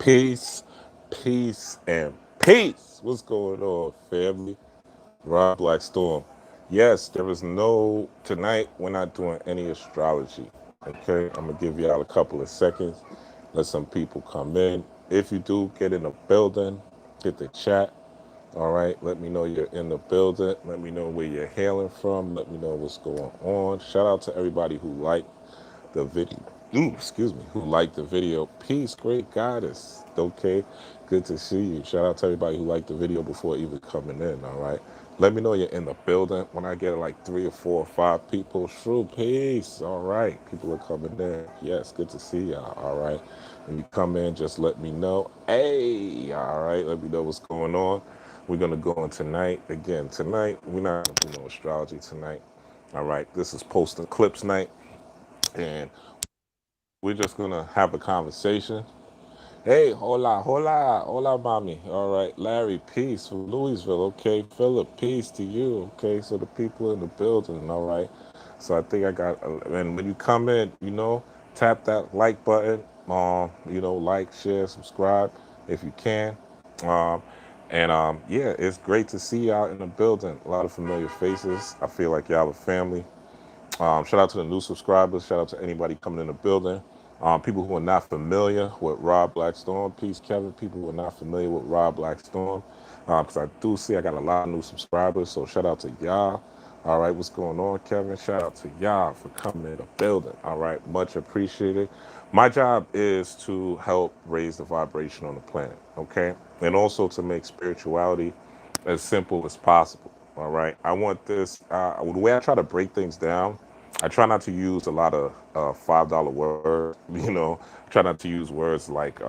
Peace, peace, and peace. What's going on, family? Rob Blackstorm. Yes, there is no, tonight we're not doing any astrology. Okay, I'm gonna give y'all a couple of seconds. Let some people come in. If you do get in the building, hit the chat. All right, let me know you're in the building. Let me know where you're hailing from. Let me know what's going on. Shout out to everybody who liked the video. Ooh, excuse me, who liked the video. Peace, great goddess. Okay, good to see you. Shout out to everybody who liked the video before even coming in. All right, let me know you're in the building. When I get like 3 or 4 or 5 people, true peace. All right, people are coming in. Yes, good to see y'all. All right, when you come in, just let me know. Hey, all right, let me know what's going on. We're gonna go on tonight. Again, tonight we're not gonna do no astrology tonight. All right, this is posting clips night, and we're just gonna have a conversation. Hey, hola, hola, hola, mommy. All right, Larry, peace from Louisville. Okay, Philip, peace to you. Okay, so the people in the building. All right, so I think I got. And when you come in, tap that like button. Like, share, subscribe if you can. Um, and yeah, it's great to see y'all in the building. A lot of familiar faces. I feel like y'all are family. Shout out to the new subscribers. Shout out to anybody coming in the building. People who are not familiar with Rob Blackstorm. Peace, Kevin. People who are not familiar with Rob Blackstorm. Because I do see I got a lot of new subscribers. So shout out to y'all. All right, what's going on, Kevin? Shout out to y'all for coming in the building. All right, much appreciated. My job is to help raise the vibration on the planet, okay? And also to make spirituality as simple as possible. All right. I want this. The way I try to break things down, I try not to use a lot of $5 words. Try not to use words like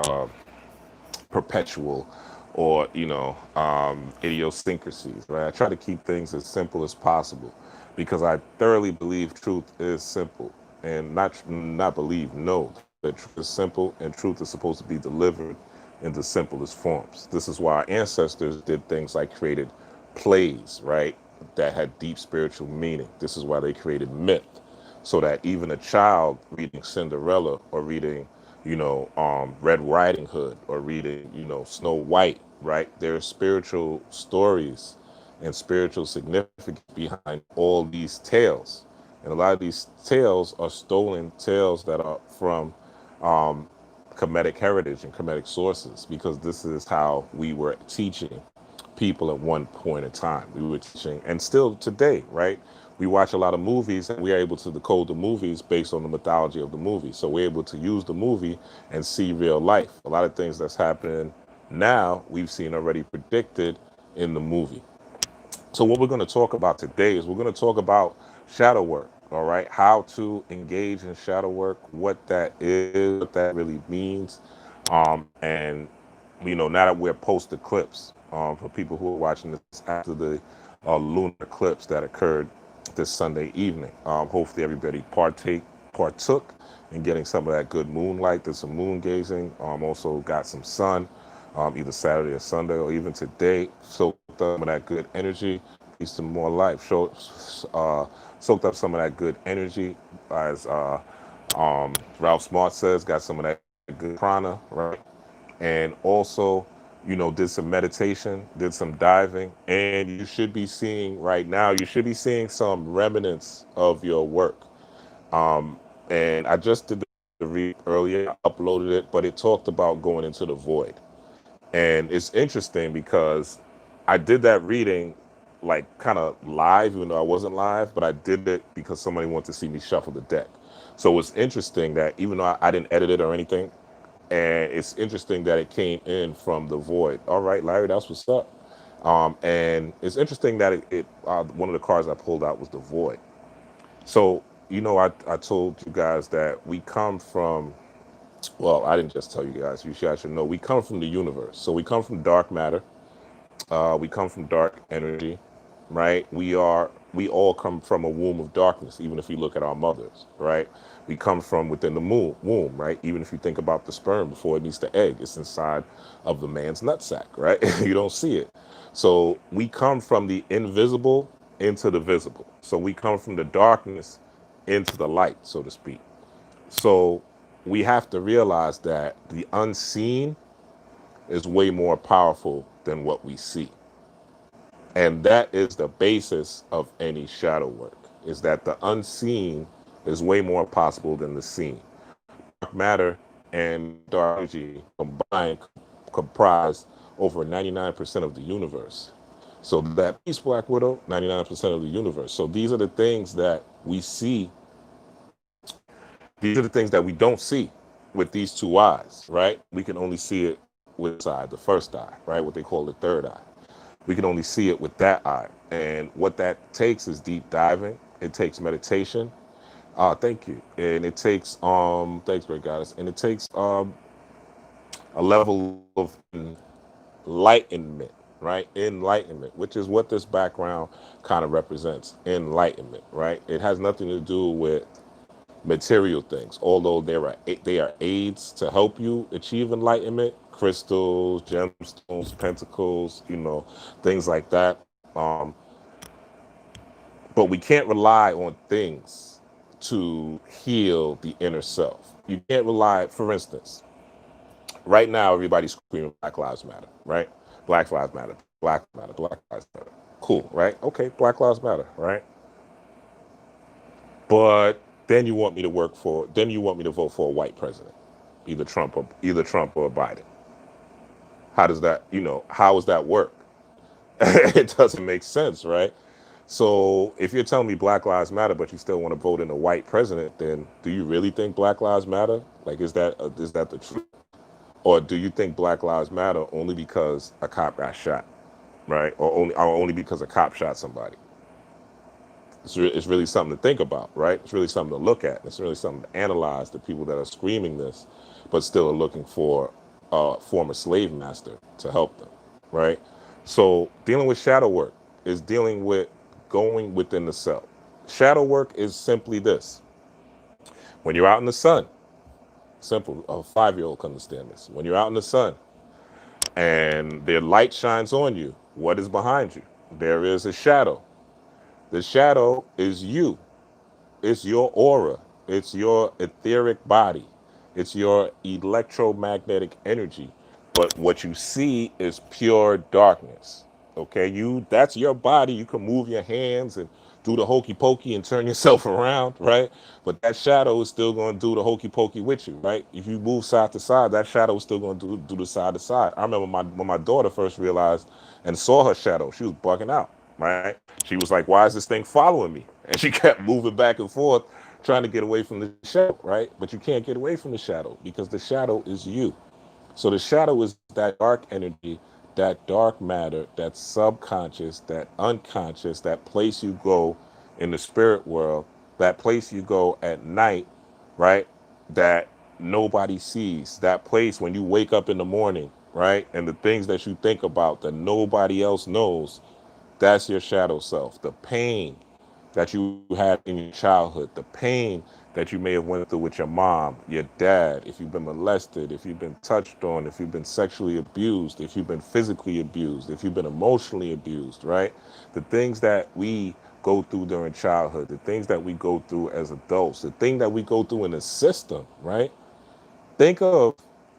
perpetual or idiosyncrasies. Right. I try to keep things as simple as possible because I thoroughly believe truth is simple, and not believe, know that truth is simple and truth is supposed to be delivered in the simplest forms. This is why our ancestors did things like created plays, right, that had deep spiritual meaning. This is why they created myth, so that even a child reading Cinderella or reading, Red Riding Hood or reading, Snow White, right, there are spiritual stories and spiritual significance behind all these tales. And a lot of these tales are stolen tales that are from Kemetic heritage and Kemetic sources, because this is how we were teaching people at one point in time. We were teaching, and still today, right? We watch a lot of movies and we are able to decode the movies based on the mythology of the movie. So we're able to use the movie and see real life. A lot of things that's happening now, we've seen already predicted in the movie. So what we're going to talk about today is we're going to talk about shadow work, all right? How to engage in shadow work, what that is, what that really means. And now that we're post eclipse, for people who are watching this after the lunar eclipse that occurred this Sunday evening, hopefully everybody partook in getting some of that good moonlight. There's some moon gazing. Also got some sun, either Saturday or Sunday or even today. Soaked up some of that good energy. Peace to more life. Soaked up some of that good energy, as Ralph Smart says. Got some of that good prana, right? And also, did some meditation, did some diving, and you should be seeing right now, you should be seeing some remnants of your work. And I just did the read earlier, I uploaded it, but it talked about going into the void. And it's interesting because I did that reading like kind of live, even though I wasn't live, but I did it because somebody wanted to see me shuffle the deck. So it's interesting that even though I didn't edit it or anything, and it's interesting that it came in from the void. All right, Larry, that's what's up. And it's interesting that one of the cards I pulled out was the void. So, I told you guys that we come from, well, I didn't just tell you guys, you guys should know, we come from the universe. So we come from dark matter. We come from dark energy, right? We all come from a womb of darkness, even if you look at our mothers, right? We come from within the womb, right? Even if you think about the sperm before it meets the egg, it's inside of the man's nutsack, right? You don't see it. So we come from the invisible into the visible. So we come from the darkness into the light, so to speak. So we have to realize that the unseen is way more powerful than what we see. And that is the basis of any shadow work, is that the unseen is way more possible than the seen. Dark matter and dark energy combined comprise over 99% of the universe. So that piece, Black Widow, 99% of the universe. So these are the things that we see. These are the things that we don't see with these two eyes, right? We can only see it with side, the first eye, right? What they call the third eye. We can only see it with that eye. And what that takes is deep diving. It takes meditation. Thank you. And it takes thanks, great goddess. And it takes a level of enlightenment, right? Enlightenment, which is what this background kind of represents. Enlightenment, right? It has nothing to do with material things, although they are aids to help you achieve enlightenment. Crystals, gemstones, pentacles, things like that. But we can't rely on things to heal the inner self. You can't rely, for instance, right now everybody's screaming Black Lives Matter, right? Black Lives Matter, Black Lives Matter, Black Lives Matter. Cool, right? Okay, Black Lives Matter, right? But then you want me to vote for a white president, either Trump or Biden. How does that, how does that work? It doesn't make sense, right? So if you're telling me Black Lives Matter, but you still want to vote in a white president, then do you really think Black Lives Matter? Like, is that the truth? Or do you think Black Lives Matter only because a cop got shot, right? Or only because a cop shot somebody? It's really something to think about, right? It's really something to look at. It's really something to analyze, the people that are screaming this, but still are looking for a former slave master to help them, right? So dealing with shadow work is dealing with going within the self. Shadow work is simply this. When you're out in the sun, simple, a 5-year-old can understand this. When you're out in the sun and the light shines on you, what is behind you? There is a shadow. The shadow is you. It's your aura. It's your etheric body. It's your electromagnetic energy. But what you see is pure darkness. Okay, that's your body. You can move your hands and do the hokey pokey and turn yourself around, right? But that shadow is still going to do the hokey pokey with you, right? If you move side to side, that shadow is still going to do the side to side. I remember when my daughter first realized and saw her shadow, she was bugging out, right? She was like, "Why is this thing following me?" And she kept moving back and forth, trying to get away from the shadow, right? But you can't get away from the shadow because the shadow is you. So the shadow is that dark energy, that dark matter, that subconscious, that unconscious, that place you go in the spirit world, that place you go at night, right? That nobody sees, that place when you wake up in the morning, right? And the things that you think about that nobody else knows, that's your shadow self. The pain that you had in your childhood, the pain that you may have went through with your mom, your dad, if you've been molested, if you've been touched on, if you've been sexually abused, if you've been physically abused, if you've been emotionally abused, right? The things that we go through during childhood, the things that we go through as adults, the thing that we go through in the system, right? Think of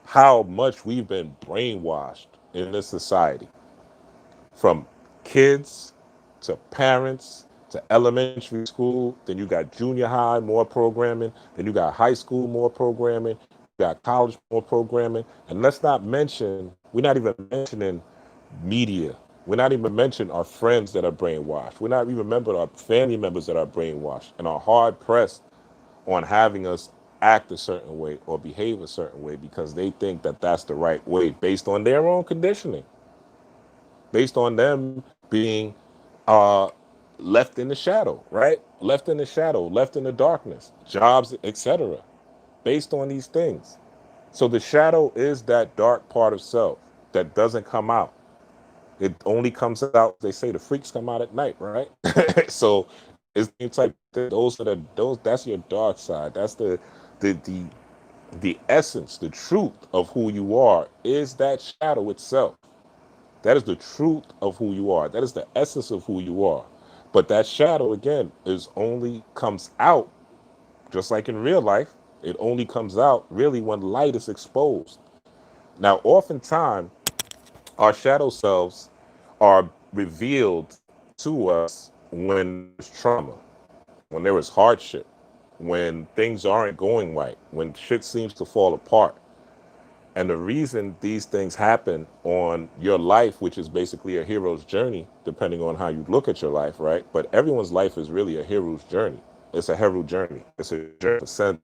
how much we've been brainwashed in this society, from kids to parents to elementary school. Then you got junior high, more programming. Then you got high school, more programming. You got college, more programming. And let's not mention, we're not even mentioning media. We're not even mentioning our friends that are brainwashed. We're not even remembering our family members that are brainwashed and are hard pressed on having us act a certain way or behave a certain way because they think that that's the right way based on their own conditioning, based on them being uh, left in the shadow, right? Left in the shadow, left in the darkness, jobs, etc. Based on these things. So the shadow is that dark part of self that doesn't come out. It only comes out, they say the freaks come out at night, right? So it's like that's your dark side. That's the the essence, the truth of who you are is that shadow itself. That is the truth of who you are. That is the essence of who you are. But that shadow, again, is only comes out, just like in real life, it only comes out really when light is exposed. Now, oftentimes, Our shadow selves are revealed to us when there is trauma, when there is hardship, when things aren't going right, when shit seems to fall apart. And the reason these things happen on your life, which is basically a hero's journey, depending on how you look at your life, right? But everyone's life is really a hero's journey. It's a hero journey. It's a journey of ascending.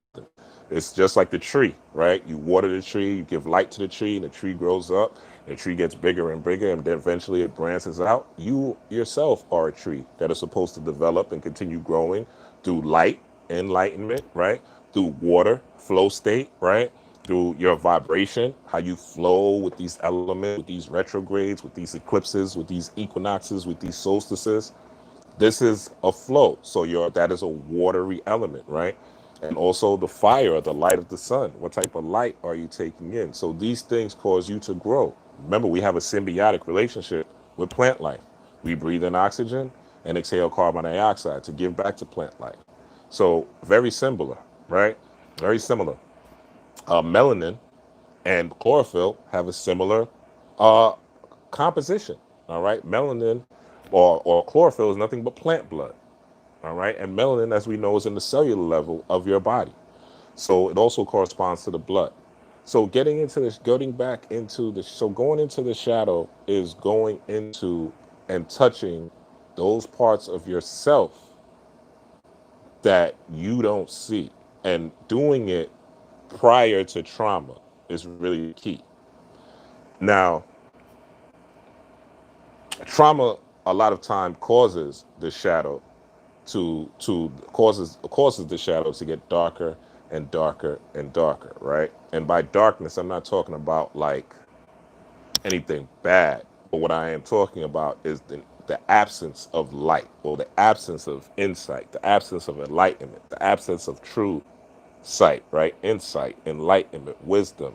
It's just like the tree, right? You water the tree, you give light to the tree, and the tree grows up. The tree gets bigger and bigger, and then eventually it branches out. You yourself are a tree that is supposed to develop and continue growing through light, enlightenment, right? Through water, flow state, right? Through your vibration, how you flow with these elements, with these retrogrades, with these eclipses, with these equinoxes, with these solstices. This is a flow. So that is a watery element, right? And also the fire, the light of the sun. What type of light are you taking in? So these things cause you to grow. Remember, we have a symbiotic relationship with plant life. We breathe in oxygen and exhale carbon dioxide to give back to plant life. So very similar, right? Very similar. Melanin and chlorophyll have a similar uh, composition. All right, melanin or chlorophyll is nothing but plant blood. All right, and melanin, as we know, is in the cellular level of your body. So it also corresponds to the blood. So going into the shadow is going into and touching those parts of yourself that you don't see, and doing it prior to trauma is really key. Now, trauma a lot of time causes the shadow to causes the shadow to get darker and darker and darker, right? And by darkness, I'm not talking about like anything bad, but what I am talking about is the absence of light, or the absence of insight, the absence of enlightenment, the absence of true sight, right? Insight, enlightenment, wisdom,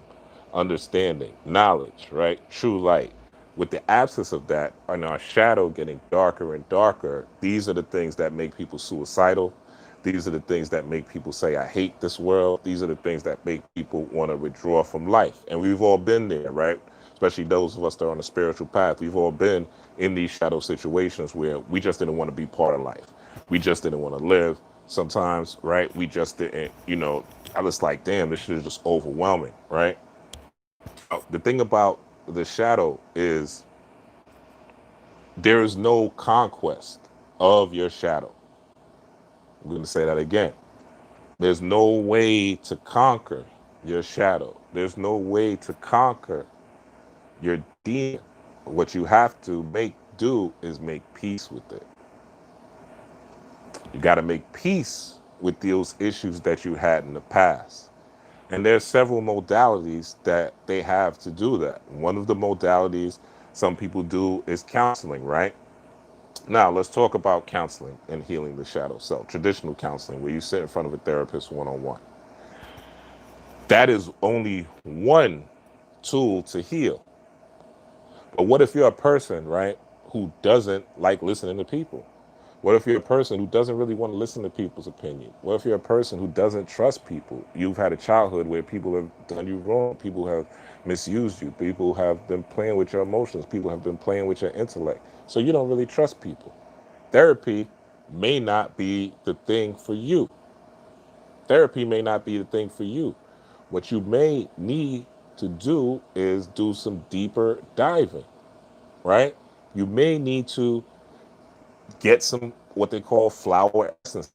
understanding, knowledge, right? True light. With the absence of that and our shadow getting darker and darker, these are the things that make people suicidal. These are the things that make people say, I hate this world. These are the things that make people want to withdraw from life. And we've all been there, right? Especially those of us that are on a spiritual path. We've all been in these shadow situations where we just didn't want to be part of life. We just didn't want to live. Sometimes, right? We just didn't, I was like, damn, this shit is just overwhelming, right? The thing about the shadow is there is no conquest of your shadow. I'm going to say that again. There's no way to conquer your shadow. There's no way to conquer your demon. What you have to do is make peace with it. You got to make peace with those issues that you had in the past. And there's several modalities that they have to do that. One of the modalities some people do is counseling, right? Now, let's talk about counseling and healing the shadow self. Traditional counseling, where you sit in front of a therapist one-on-one. That is only one tool to heal. But what if you're a person, right, who doesn't like listening to people? What if you're a person who doesn't really want to listen to people's opinion? What if you're a person who doesn't trust people? You've had a childhood where people have done you wrong. People have misused you. People have been playing with your emotions. People have been playing with your intellect. So you don't really trust people. Therapy may not be the thing for you. Therapy may not be the thing for you. What you may need to do is do some deeper diving, right? You may need to get some what they call flower essence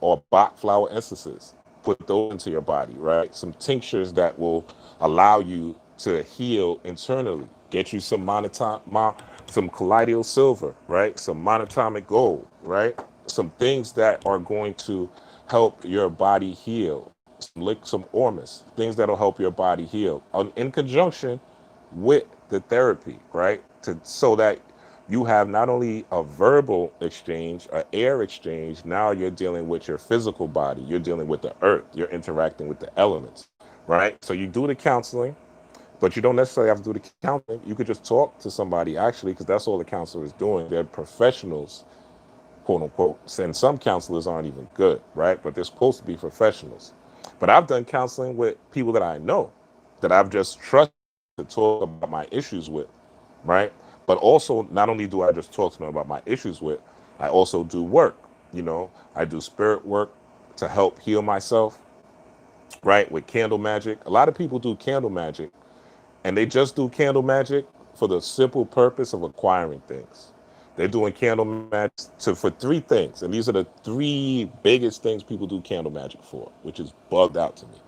or Bach flower essences. Put those into your body, right? Some tinctures that will allow you to heal internally. Get you some colloidal silver, right? Some monatomic gold, right? Some things that are going to help your body heal. Some ormus, things that'll help your body heal, in conjunction with the therapy, right? So that you have not only a verbal exchange, an air exchange, now you're dealing with your physical body, you're dealing with the earth, you're interacting with the elements, right? So you do the counseling, but you don't necessarily have to do the counseling. You could just talk to somebody, actually, because that's all the counselor is doing. They're professionals, quote unquote. And some counselors aren't even good, right? But they're supposed to be professionals. But I've done counseling with people that I know, that I've just trusted to talk about my issues with, right? But also, not only do I just talk to them about my issues with, I also do work. I do spirit work to help heal myself, right? With candle magic. A lot of people do candle magic, and they just do candle magic for the simple purpose of acquiring things. They're doing candle magic for three things, and these are the three biggest things people do candle magic for, which is bugged out to me.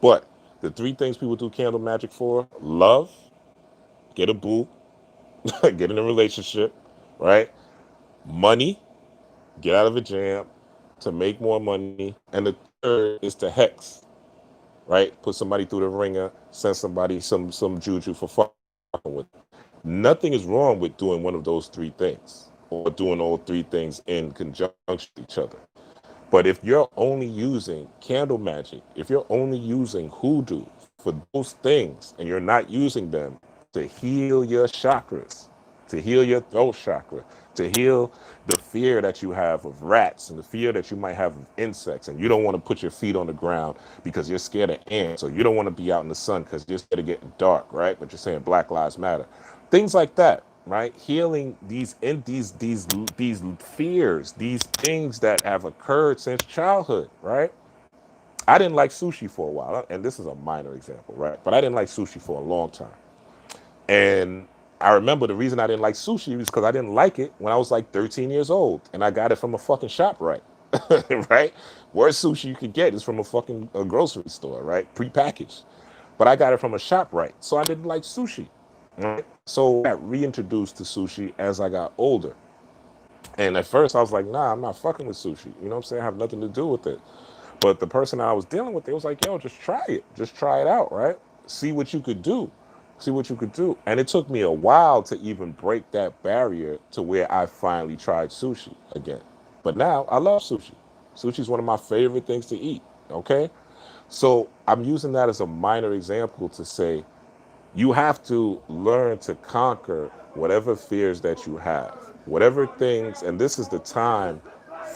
But the three things people do candle magic for: love, get a boo, get in a relationship, right? Money, get out of a jam to make more money, and the third is to hex, right? Put somebody through the ringer, send somebody some juju for fucking with. Nothing is wrong with doing one of those three things or doing all three things in conjunction with each other. But if you're only using candle magic, if you're only using hoodoo for those things and you're not using them to heal your chakras, to heal your throat chakra, to heal the fear that you have of rats and the fear that you might have of insects, and you don't want to put your feet on the ground because you're scared of ants, or you don't want to be out in the sun because you're scared of getting dark, right? But you're saying Black Lives Matter, things like that, right? Healing these fears, these things that have occurred since childhood, right? I didn't like sushi for a while, and this is a minor example, right? But I didn't like sushi for a long time. And I remember the reason I didn't like sushi was because I didn't like it when I was like 13 years old, and I got it from a fucking shop, right? Right? Worst sushi you could get is from a grocery store, right? Prepackaged. But I got it from a shop, right? So I didn't like sushi. Right? So I got reintroduced to sushi as I got older. And at first I was like, nah, I'm not fucking with sushi. You know what I'm saying? I have nothing to do with it. But the person I was dealing with, they was like, yo, just try it. Just try it out, right? See what you could do. See what you could do. And it took me a while to even break that barrier to where I finally tried sushi again. But now I love sushi. Sushi is one of my favorite things to eat. Okay. So I'm using that as a minor example to say you have to learn to conquer whatever fears that you have, whatever things, and this is the time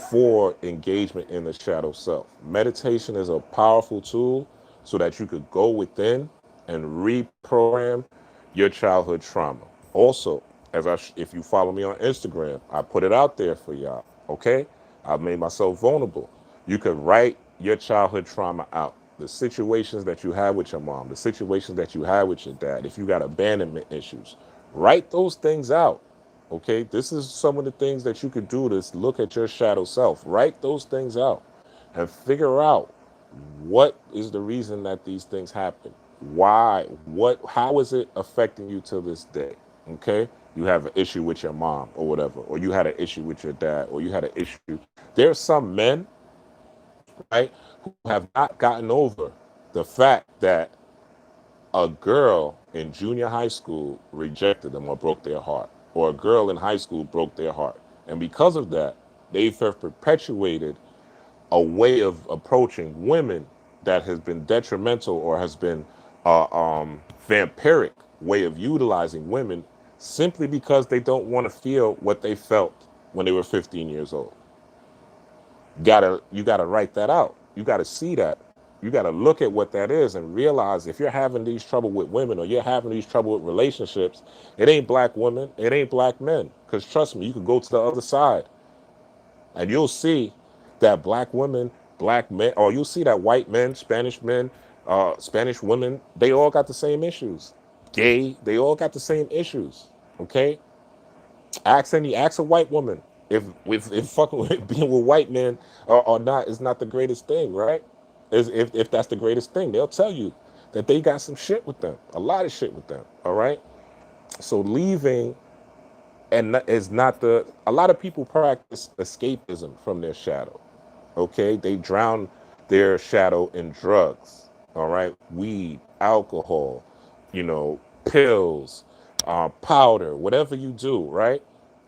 for engagement in the shadow self. Meditation is a powerful tool so that you could go within and reprogram your childhood trauma. Also, if you follow me on Instagram, I put it out there for y'all. Okay, I've made myself vulnerable. You could write your childhood trauma out. The situations that you had with your mom, the situations that you had with your dad, if you got abandonment issues, write those things out. Okay, this is some of the things that you could do to look at your shadow self. Write those things out and figure out what is the reason that these things happen. Why? How is it affecting you to this day? Okay, you have an issue with your mom or whatever, or you had an issue with your dad, or you had an issue. There's some men, right, who have not gotten over the fact that a girl in junior high school rejected them or broke their heart, or a girl in high school broke their heart. And because of that, they've perpetuated a way of approaching women that has been detrimental or has been vampiric way of utilizing women simply because they don't want to feel what they felt when they were 15 years old. You gotta write that out. You gotta see that. You gotta look at what that is and realize if you're having these trouble with women or you're having these trouble with relationships, it ain't black women, it ain't black men. Because trust me, you could go to the other side and you'll see that black women, black men, or you'll see that white men, Spanish women, they all got the same issues. Gay, they all got the same issues. Okay, ask a white woman if fucking with, being with white men or not is not the greatest thing, right? If that's the greatest thing, they'll tell you that they got some shit with them, a lot of shit with them. All right, so leaving is not the. A lot of people practice escapism from their shadow. Okay, they drown their shadow in drugs. All right, weed, alcohol, pills, powder, whatever you do, right?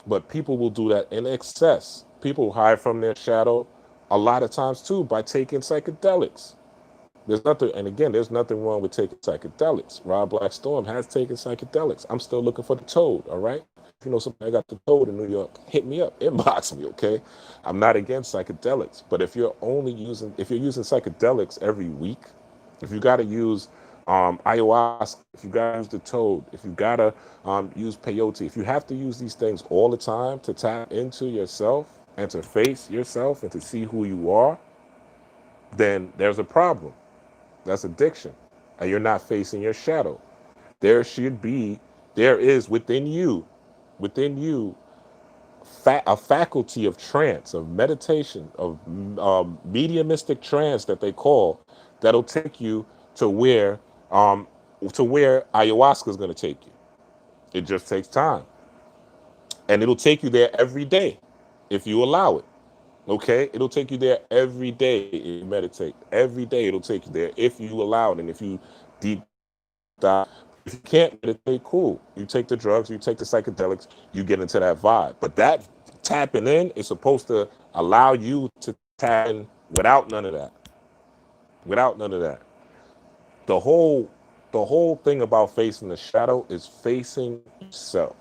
But people will do that in excess. People hide from their shadow a lot of times too by taking psychedelics. There's nothing wrong with taking psychedelics. Rob Blackstorm has taken psychedelics. I'm still looking for the toad, all right? If you know somebody got the toad in New York, hit me up, inbox me, okay? I'm not against psychedelics, but if you're using psychedelics every week, if you got to use ayahuasca, if you gotta use the toad, if you gotta use peyote, if you have to use these things all the time to tap into yourself and to face yourself and to see who you are, then there's a problem. That's addiction. And you're not facing your shadow. There should be, there is within you, a faculty of trance, of meditation, of mediumistic trance that they call, that'll take you to um, where ayahuasca is going to take you. It just takes time, and it'll take you there every day if you allow it. Okay, it'll take you there every day if you meditate. Every day it'll take you there if you allow it, and if you deep dive. If you can't meditate, cool. You take the drugs, you take the psychedelics, you get into that vibe. But that tapping in is supposed to allow you to tap in without none of that. Without none of that. The whole the whole thing about facing the shadow is facing yourself.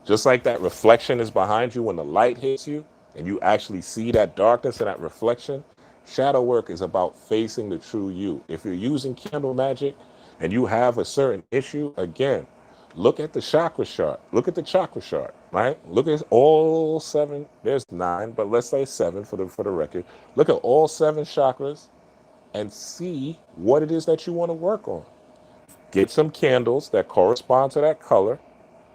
Just like that reflection is behind you when the light hits you and you actually see that darkness and that reflection, shadow work is about facing the true you. If you're using candle magic and you have a certain issue, again, look at the chakra chart. Look at the chakra chart, right? Look at all seven. There's nine, but let's say seven for the record. Look at all seven chakras and see what it is that you want to work on. Get some candles that correspond to that color.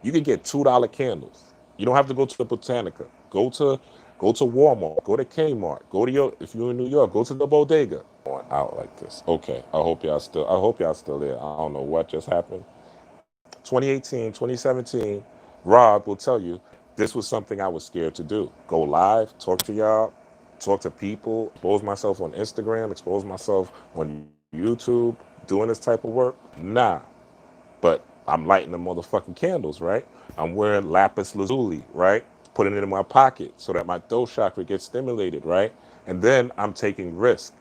You can get $2 candles. You don't have to go to the Botanica. Go to Walmart. Go to Kmart. Go to your, if you're in New York, go to the bodega. Going out like this. Okay. I hope y'all still there. I don't know what just happened. 2018, 2017, Rob will tell you this was something I was scared to do. Go live, talk to y'all, talk to people, expose myself on Instagram, expose myself on YouTube, doing this type of work. Nah. But I'm lighting the motherfucking candles, right? I'm wearing lapis lazuli, right? Putting it in my pocket so that my throat chakra gets stimulated, right? And then I'm taking risk.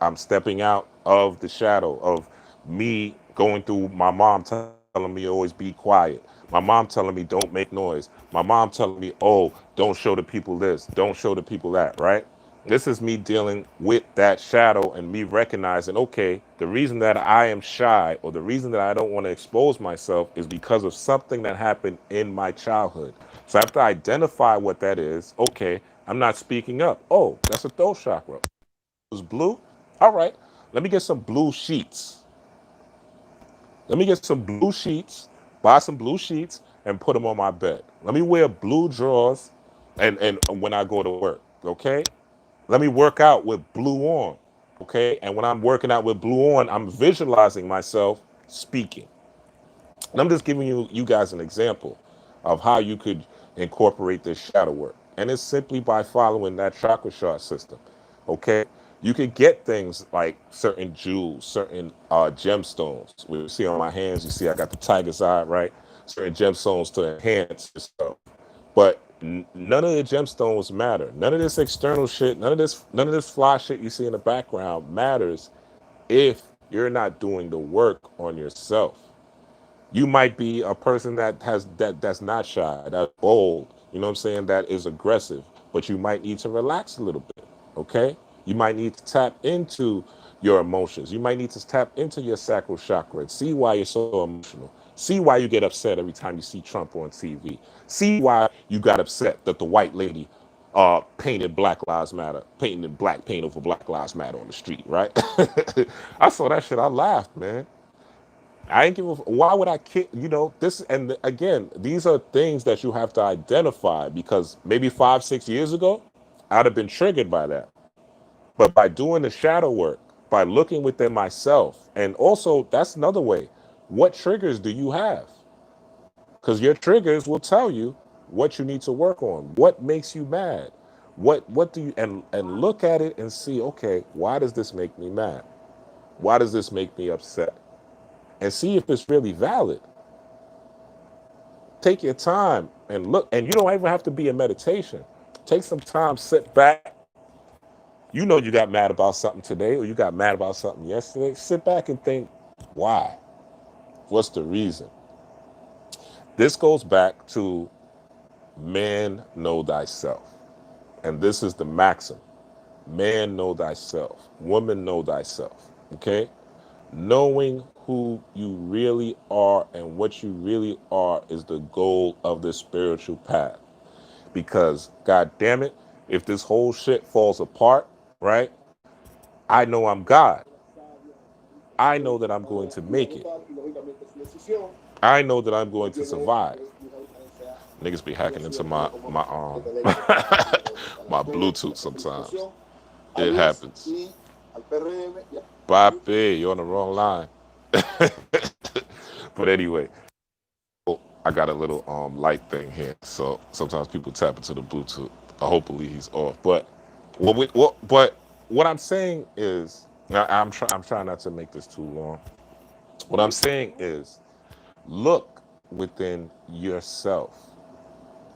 I'm stepping out of the shadow of me going through my mom telling me always be quiet. My mom telling me don't make noise. My mom telling me, oh, don't show the people this, don't show the people that, right? This is me dealing with that shadow and me recognizing, okay, the reason that I am shy or the reason that I don't want to expose myself is because of something that happened in my childhood. So I have to identify what that is. Okay, I'm not speaking up. Oh, that's a throat chakra. It was blue. All right, let me get some blue sheets. Let me get some blue sheets, buy some blue sheets, and put them on my bed. Let me wear blue drawers and when I go to work, okay? Let me work out with blue on, okay? And when I'm working out with blue on, I'm visualizing myself speaking. And I'm just giving you guys an example of how you could incorporate this shadow work. And it's simply by following that chakra chart system. Okay. You could get things like certain jewels, certain gemstones. We see on my hands, you see I got the tiger's eye, right? Certain gemstones to enhance yourself. But none of the gemstones matter. None of this external shit, none of this fly shit you see in the background matters if you're not doing the work on yourself. You might be a person that's not shy, that's bold, you know what I'm saying, that is aggressive, but you might need to relax a little bit, okay? You might need to tap into your emotions. You might need to tap into your sacral chakra and see why you're so emotional. See why you get upset every time you see Trump on TV. See why you got upset that the white lady painted Black Lives Matter, painted black paint over Black Lives Matter on the street, right? I saw that shit, I laughed, man. I ain't give a. Why would I kick? You know this, and again, these are things that you have to identify because maybe 5, 6 years ago, I'd have been triggered by that. But by doing the shadow work, by looking within myself, and also that's another way. What triggers do you have? Because your triggers will tell you what you need to work on. What makes you mad? What do you and look at it and see? Okay, why does this make me mad? Why does this make me upset? And see if it's really valid. Take your time and look, and you don't even have to be in meditation. Take some time, sit back. You know you got mad about something today or you got mad about something yesterday. Sit back and think, why? What's the reason? This goes back to man know thyself. And this is the maxim. Man know thyself. Woman know thyself. Okay? Knowing who you really are, and what you really are is the goal of the spiritual path. Because, god damn it, if this whole shit falls apart, right, I know I'm God. I know that I'm going to make it. I know that I'm going to survive. Niggas be hacking into my my Bluetooth sometimes. It happens. Papi, you're on the wrong line. But anyway, I got a little light thing here, so sometimes people tap into the Bluetooth. Hopefully he's off. But what I'm saying is, I'm trying not to make this too long. What I'm saying is, look within yourself.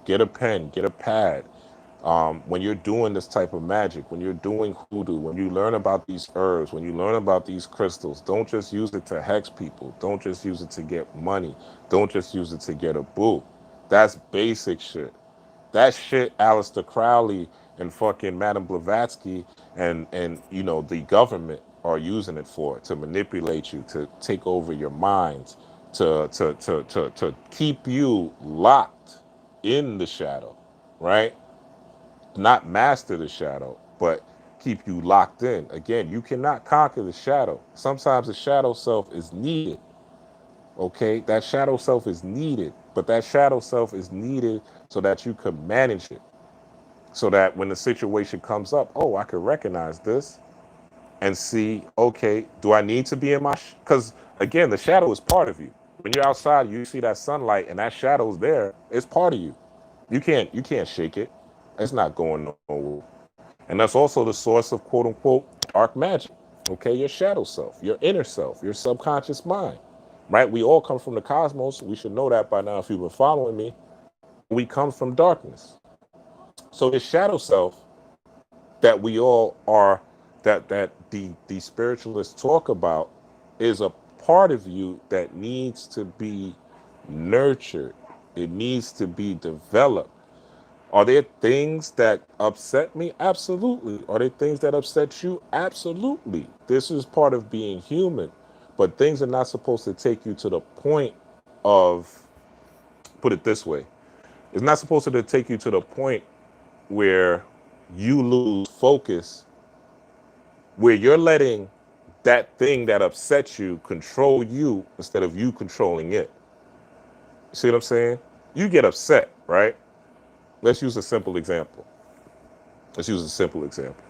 Get a pen, get a pad. When you're doing this type of magic, when you're doing hoodoo, when you learn about these herbs, when you learn about these crystals, don't just use it to hex people. Don't just use it to get money. Don't just use it to get a boo. That's basic shit. That shit Aleister Crowley and fucking Madame Blavatsky and the government are using it for, to manipulate you, to take over your minds, to keep you locked in the shadow, right? Not master the shadow, but keep you locked in. Again, you cannot conquer the shadow. Sometimes the shadow self is needed. Okay, that shadow self is needed, but that shadow self is needed so that you can manage it. So that when the situation comes up, oh, I can recognize this and see, okay, do I need to be in my, because again, the shadow is part of you. When you're outside, you see that sunlight and that shadow's there, it's part of you. You can't shake it. It's not going nowhere. And that's also the source of quote unquote dark magic. Okay, your shadow self, your inner self, your subconscious mind. Right? We all come from the cosmos. We should know that by now if you've been following me. We come from darkness. So this shadow self that we all are, that the spiritualists talk about, is a part of you that needs to be nurtured. It needs to be developed. Are there things that upset me? Absolutely. Are there things that upset you? Absolutely. This is part of being human. But things are not supposed to take you to the point of, put it this way, it's not supposed to take you to the point where you lose focus, where you're letting that thing that upsets you control you instead of you controlling it. See what I'm saying? You get upset, right? Let's use a simple example. Let's use a simple example.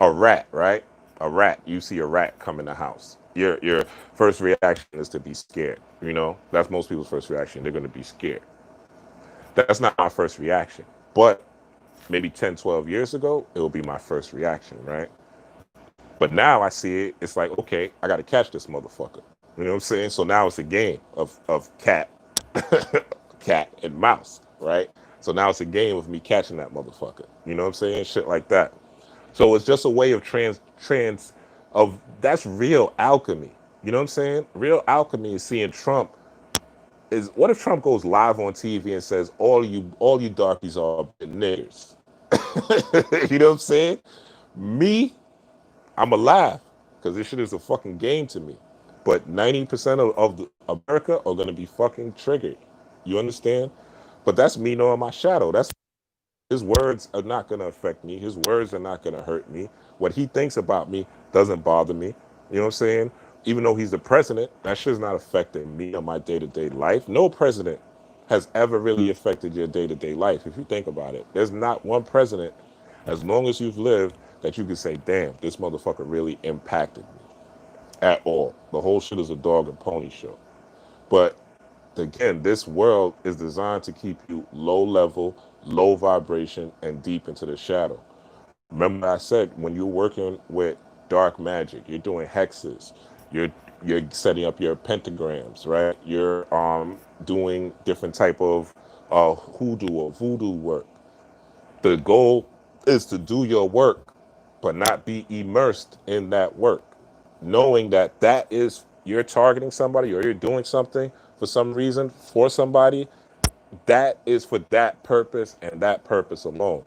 A rat, right? A rat. You see a rat come in the house. Your first reaction is to be scared. That's most people's first reaction. They're going to be scared. That's not my first reaction. But maybe 10, 12 years ago, it will be my first reaction, right? But now I see it. It's like, okay, I got to catch this motherfucker. You know what I'm saying? So now it's a game of cat, cat and mouse, right? So now it's a game of me catching that motherfucker. You know what I'm saying? Shit like that. So it's just a way of that's real alchemy. You know what I'm saying? Real alchemy is seeing Trump is, what if Trump goes live on TV and says, all you darkies are niggers. You know what I'm saying? Me, I'm alive because this shit is a fucking game to me. But 90% of America are going to be fucking triggered. You understand? But that's me knowing my shadow. That's his words are not going to affect me. His words are not going to hurt me. What he thinks about me doesn't bother me. You know what I'm saying? Even though he's the president, that shit's not affecting me on my day-to-day life. No president has ever really affected your day-to-day life. If you think about it, there's not one president, as long as you've lived, that you can say, damn, this motherfucker really impacted me at all. The whole shit is a dog and pony show. But again, this world is designed to keep you low level, low vibration, and deep into the shadow. Remember I said, when you're working with dark magic, you're doing hexes, you're setting up your pentagrams, right? You're doing different type of hoodoo or voodoo work. The goal is to do your work, but not be immersed in that work. Knowing that is, you're targeting somebody or you're doing something for some reason for somebody, that is for that purpose and that purpose alone.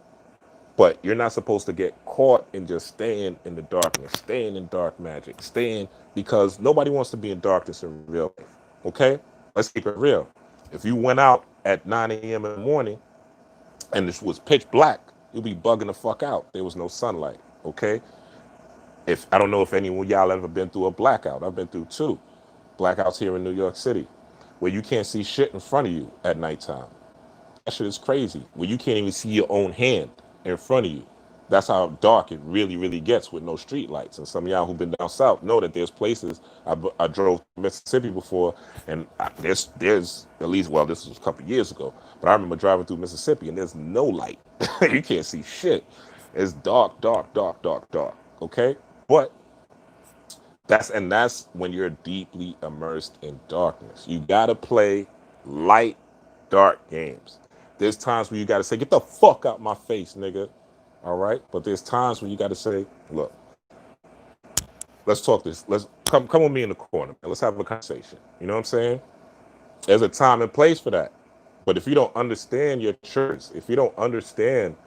But you're not supposed to get caught in just staying in the darkness, staying in dark magic, staying, because nobody wants to be in darkness in real life. Okay? Let's keep it real. If you went out at 9 a.m. in the morning and this was pitch black, you'll be bugging the fuck out. There was no sunlight. Okay? If I don't know if anyone of y'all ever been through a blackout. I've been through two blackouts here in New York City where you can't see shit in front of you at nighttime. That shit is crazy. Where you can't even see your own hand in front of you. That's how dark it really, really gets with no street lights. And some of y'all who've been down south know that there's places. I drove to Mississippi before, and there's at least, well, this was a couple of years ago, but I remember driving through Mississippi and there's no light. You can't see shit. It's dark, dark, dark, dark, dark. Okay, but that's when you're deeply immersed in darkness. You gotta play light, dark games. There's times where you gotta say, "Get the fuck out my face, nigga." All right, but there's times when you gotta say, "Look, let's talk this. Let's come with me in the corner and let's have a conversation." You know what I'm saying? There's a time and place for that. But if you don't understand your church, if you don't understand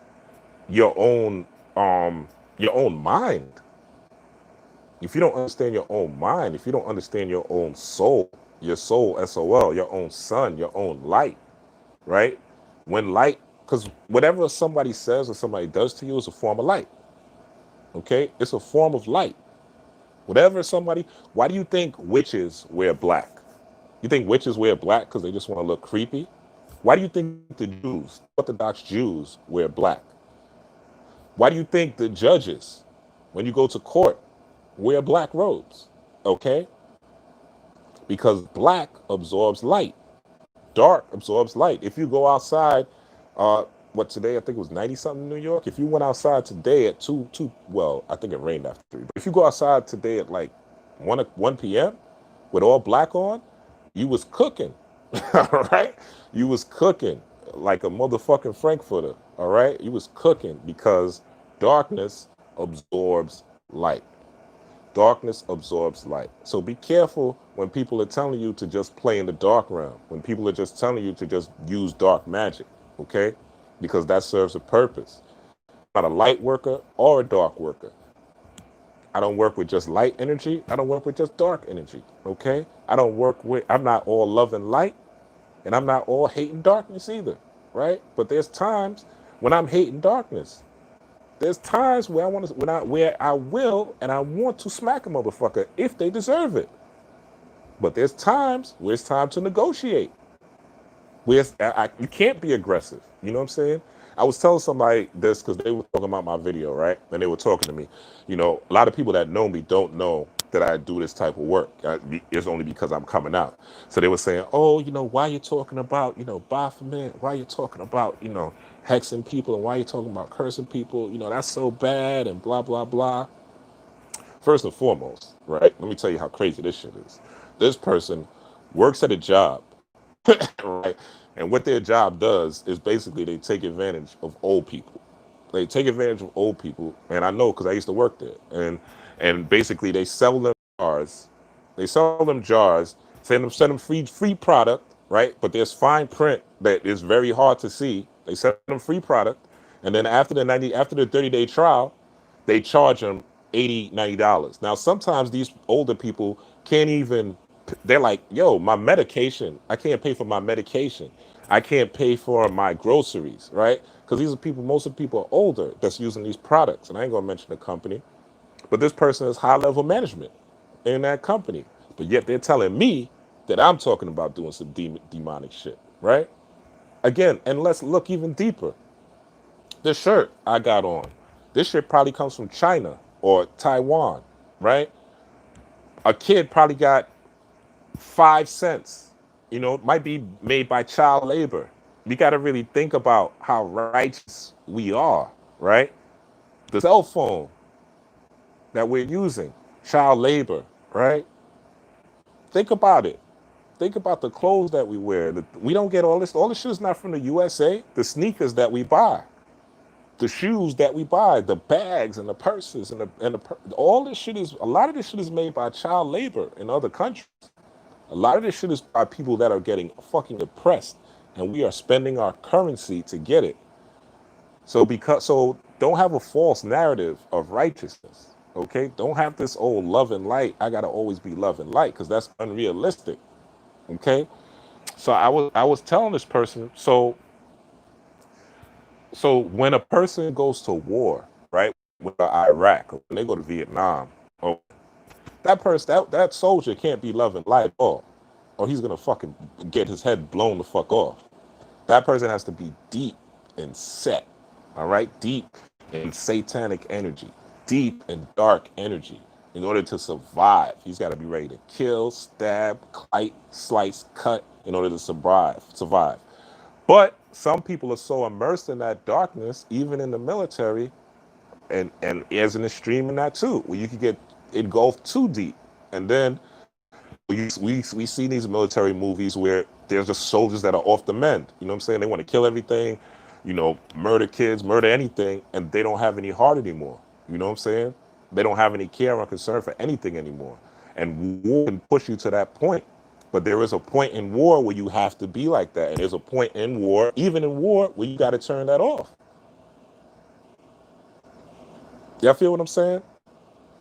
your own mind, if you don't understand your own mind, if you don't understand your own soul, your soul, SOL, your own sun, your own light, right? When light, because whatever somebody says or somebody does to you is a form of light. Okay? It's a form of light. Whatever somebody, why do you think witches wear black? You think witches wear black because they just want to look creepy? Why do you think the Jews, Orthodox Jews, wear black? Why do you think the judges, when you go to court, wear black robes? Okay? Because black absorbs light. Dark absorbs light. If you go outside, what today, I think it was 90 something in New York. If you went outside today at 2, well, I think it rained after 3. But if you go outside today at like 1 p.m. with all black on, you was cooking. All right? You was cooking like a motherfucking Frankfurter. All right? You was cooking because darkness absorbs light. Darkness absorbs light. So be careful when people are telling you to just play in the dark realm, when people are just telling you to just use dark magic, okay? Because that serves a purpose. I'm not a light worker or a dark worker. I don't work with just light energy. I don't work with just dark energy, okay? I'm not all love and light, and I'm not all hate and darkness either, right? But there's times when I'm hating darkness. There's times where I will and I want to smack a motherfucker if they deserve it. But there's times where it's time to negotiate. Where you can't be aggressive. You know what I'm saying? I was telling somebody this because they were talking about my video, right? And they were talking to me. You know, a lot of people that know me don't know that I do this type of work. It's only because I'm coming out. So they were saying, "Oh, you know, why you talking about, Baphomet? Why you talking about, hexing people, and why you talking about cursing people? You know, that's so bad and blah, blah, blah." First and foremost, right? Let me tell you how crazy this shit is. This person works at a job, right? And what their job does is basically they take advantage of old people. They take advantage of old people, and I know because I used to work there. And basically they sell them jars. They sell them jars, send them free product, right? But there's fine print that is very hard to see. They send them free product, and then after the 30-day trial, they charge them $80, $90. Now sometimes these older people can't even. They're like, "Yo, my medication. I can't pay for my medication. I can't pay for my groceries, right?" Because these are people. Most of the people are older that's using these products, and I ain't gonna mention the company, but this person is high level management in that company. But yet they're telling me that I'm talking about doing some demonic shit, right? Again, and let's look even deeper. The shirt I got on, this shit probably comes from China or Taiwan, right? A kid probably got 5 cents. You know, it might be made by child labor. We got to really think about how righteous we are, right? The cell phone that we're using, child labor, right? Think about it. Think about the clothes that we wear. We don't get all this. All this shit is not from the USA. The sneakers that we buy, the shoes that we buy, the bags and the purses all this shit is, a lot of this shit is made by child labor in other countries. A lot of this shit is by people that are getting fucking oppressed, and we are spending our currency to get it. So Don't have a false narrative of righteousness. Okay, don't have this old love and light. I gotta always be love and light because that's unrealistic. Okay, so I was telling this person. So when a person goes to war, right, with Iraq, or when they go to Vietnam, oh, that person, that soldier can't be love and light at all, or he's gonna fucking get his head blown the fuck off. That person has to be deep and set, all right? Deep in satanic energy, deep in dark energy. In order to survive, he's got to be ready to kill, stab, kite, slice, cut in order to survive. But some people are so immersed in that darkness, even in the military, and as an extreme in that too, where you could get engulfed too deep. And then we see these military movies where there's just soldiers that are off the mend. You know what I'm saying? They want to kill everything, murder kids, murder anything, and they don't have any heart anymore. You know what I'm saying? They don't have any care or concern for anything anymore. And war can push you to that point. But there is a point in war where you have to be like that. And there's a point in war, even in war, where you got to turn that off. Y'all feel what I'm saying?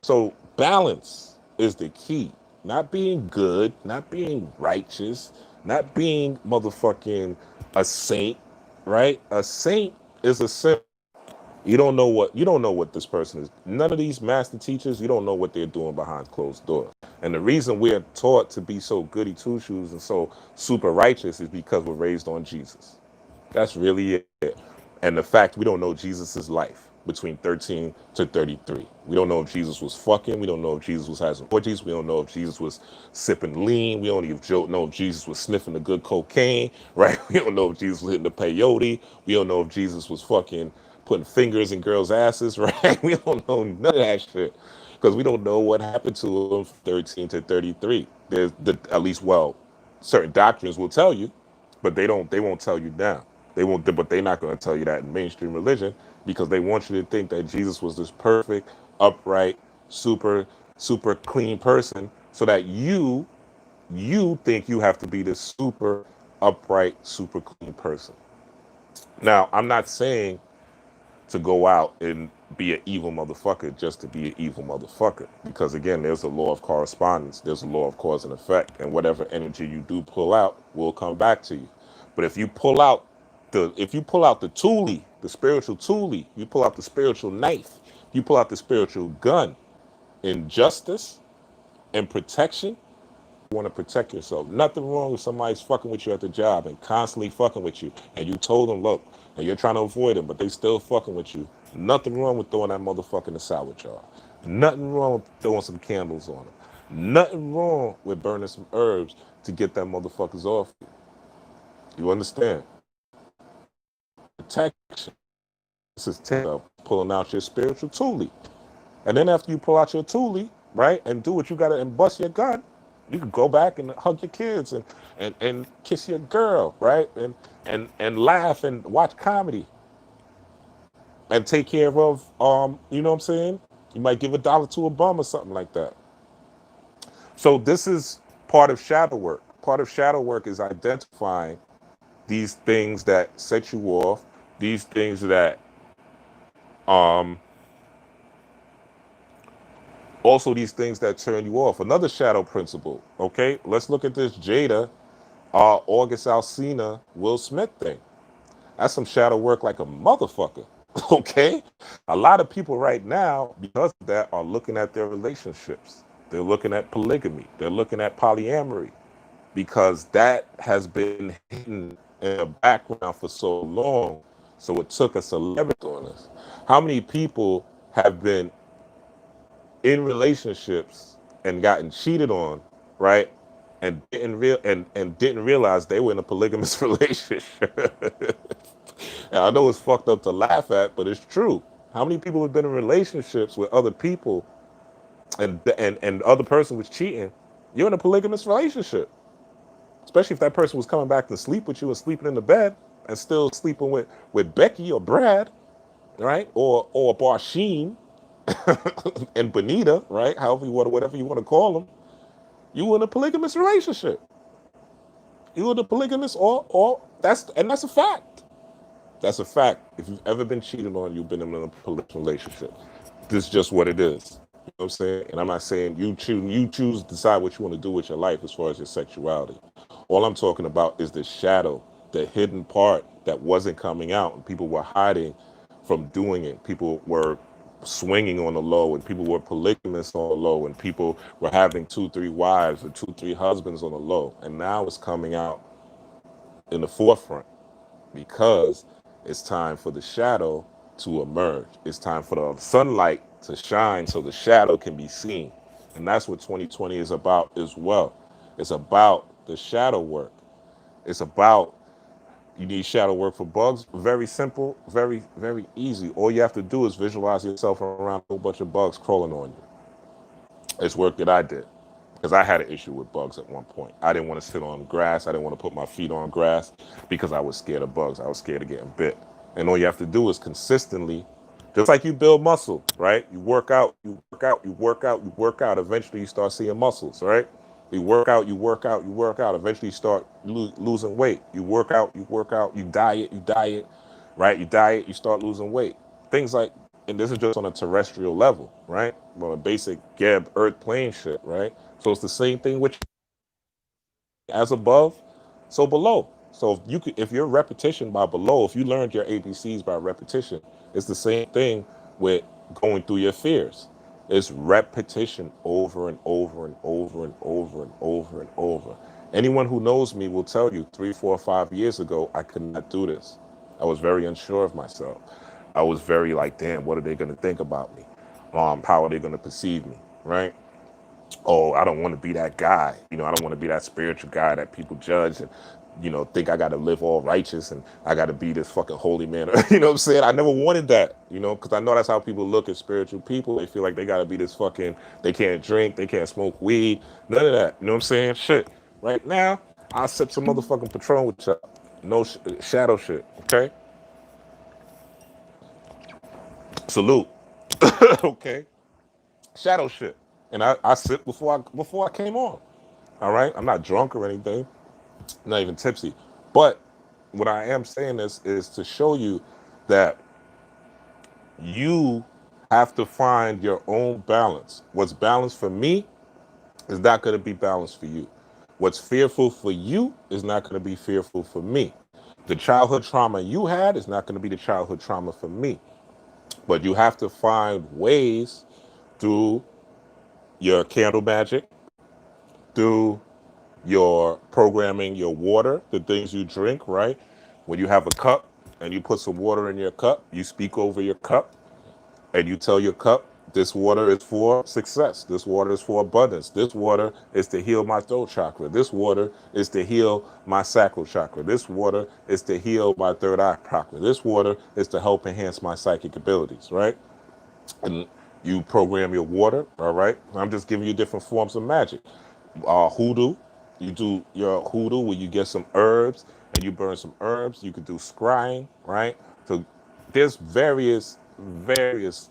So balance is the key. Not being good, not being righteous, not being motherfucking a saint, right? A saint is a saint. You don't know what this person is. None of these master teachers, you don't know what they're doing behind closed doors. And the reason we're taught to be so goody two shoes and so super righteous is because we're raised on Jesus. That's really it. And the fact we don't know Jesus's life between 13 to 33. We don't know if Jesus was fucking. We don't know if Jesus was having orgies. We don't know if Jesus was sipping lean. We don't even know if Jesus was sniffing the good cocaine, right? We don't know if Jesus was hitting the peyote. We don't know if Jesus was fucking putting fingers in girls' asses, right? We don't know none of that shit because we don't know what happened to him from 13 to 33. There's at least, well, certain doctrines will tell you, but they won't tell you now. They won't, but they're not going to tell you that in mainstream religion because they want you to think that Jesus was this perfect, upright, super clean person, so that you think you have to be this super upright, super clean person. Now, I'm not saying to go out and be an evil motherfucker just to be an evil motherfucker. Because again, there's a law of correspondence, there's a law of cause and effect, and whatever energy you do pull out will come back to you. But if you pull out the toolie, the spiritual toolie, you pull out the spiritual knife, you pull out the spiritual gun in justice and protection, want to protect yourself. Nothing wrong with somebody's fucking with you at the job and constantly fucking with you. And you told them, look, and you're trying to avoid them, but they still fucking with you. Nothing wrong with throwing that motherfucker in the salad jar. Nothing wrong with throwing some candles on them. Nothing wrong with burning some herbs to get that motherfuckers off you. You understand? Protection. This is pulling out your spiritual toolie. And then after you pull out your toolie, right, and do what you gotta and bust your gun, you can go back and hug your kids and kiss your girl, right? And laugh and watch comedy and take care of you know what I'm saying? You might give $1 to a bum or something like that. So this is part of shadow work. Part of shadow work is identifying these things that set you off, these things that also these things that turn you off. Another shadow principle, okay? Let's look at this Jada, August Alsina, Will Smith thing. That's some shadow work like a motherfucker, okay? A lot of people right now, because of that, are looking at their relationships. They're looking at polygamy. They're looking at polyamory because that has been hidden in the background for so long. So it took a celebrity on us. How many people have been in relationships and gotten cheated on, right? And didn't realize they were in a polygamous relationship. And I know it's fucked up to laugh at, but it's true. How many people have been in relationships with other people and the other person was cheating? You're in a polygamous relationship. Especially if that person was coming back to sleep with you and sleeping in the bed and still sleeping with Becky or Brad, right? Or Barsheen and Benita, right? However you want, whatever you want to call them. You in a polygamous relationship. You in a polygamous or that's a fact. That's a fact. If you've ever been cheated on, you've been in a pollution relationship. This is just what it is. You know what I'm saying? And I'm not saying you choose to decide what you want to do with your life as far as your sexuality. All I'm talking about is the shadow, the hidden part that wasn't coming out, and people were hiding from doing it. People were swinging on the low, and people were polygamous on the low, and people were having two, three wives or two, three husbands on the low. And now it's coming out in the forefront because it's time for the shadow to emerge. It's time for the sunlight to shine so the shadow can be seen. And that's what 2020 is about as well. It's about the shadow work. It's about you need shadow work for bugs. Very simple, very, very easy. All you have to do is visualize yourself around a whole bunch of bugs crawling on you. It's work that I did because I had an issue with bugs at one point. I didn't want to sit on grass. I didn't want to put my feet on grass because I was scared of bugs. I was scared of getting bit. And all you have to do is consistently, just like you build muscle, right? You work out, you work out, you work out, you work out. Eventually you start seeing muscles, right? You work out, you work out, you work out. Eventually you start losing weight. You work out, you work out, you diet, right? You diet, you start losing weight. Things like, and this is just on a terrestrial level, right? On a basic Geb Earth plane shit, right? So it's the same thing with as above, so below. So if you could, if your repetition by below, if you learned your ABCs by repetition, it's the same thing with going through your fears. It's repetition over and over and over and over and over and over. Anyone who knows me will tell you 3, 4, 5 years ago, I could not do this. I was very unsure of myself. I was very like, damn, what are they going to think about me? How are they going to perceive me? Right? Oh, I don't want to be that guy. I don't want to be that spiritual guy that people judge and, think I got to live all righteous and I got to be this fucking holy man. You know what I'm saying? I never wanted that, because I know that's how people look at spiritual people. They feel like they got to be this fucking, they can't drink, they can't smoke weed, none of that. You know what I'm saying? Shit. Right now, I'll sip some motherfucking Patron with y'all. No shadow shit, okay? Salute. Okay? Shadow shit. And I sipped before I came on. All right? I'm not drunk or anything. I'm not even tipsy. But what I am saying is to show you that you have to find your own balance. What's balanced for me is not going to be balanced for you. What's fearful for you is not going to be fearful for me. The childhood trauma you had is not going to be the childhood trauma for me. But you have to find ways through your candle magic, through your programming, your water, the things you drink, right? When you have a cup and you put some water in your cup, you speak over your cup and you tell your cup, this water is for success. This water is for abundance. This water is to heal my throat chakra. This water is to heal my sacral chakra. This water is to heal my third eye chakra. This water is to help enhance my psychic abilities, right? And you program your water, all right? I'm just giving you different forms of magic. Hoodoo, you do your hoodoo where you get some herbs and you burn some herbs. You could do scrying, right? So there's various,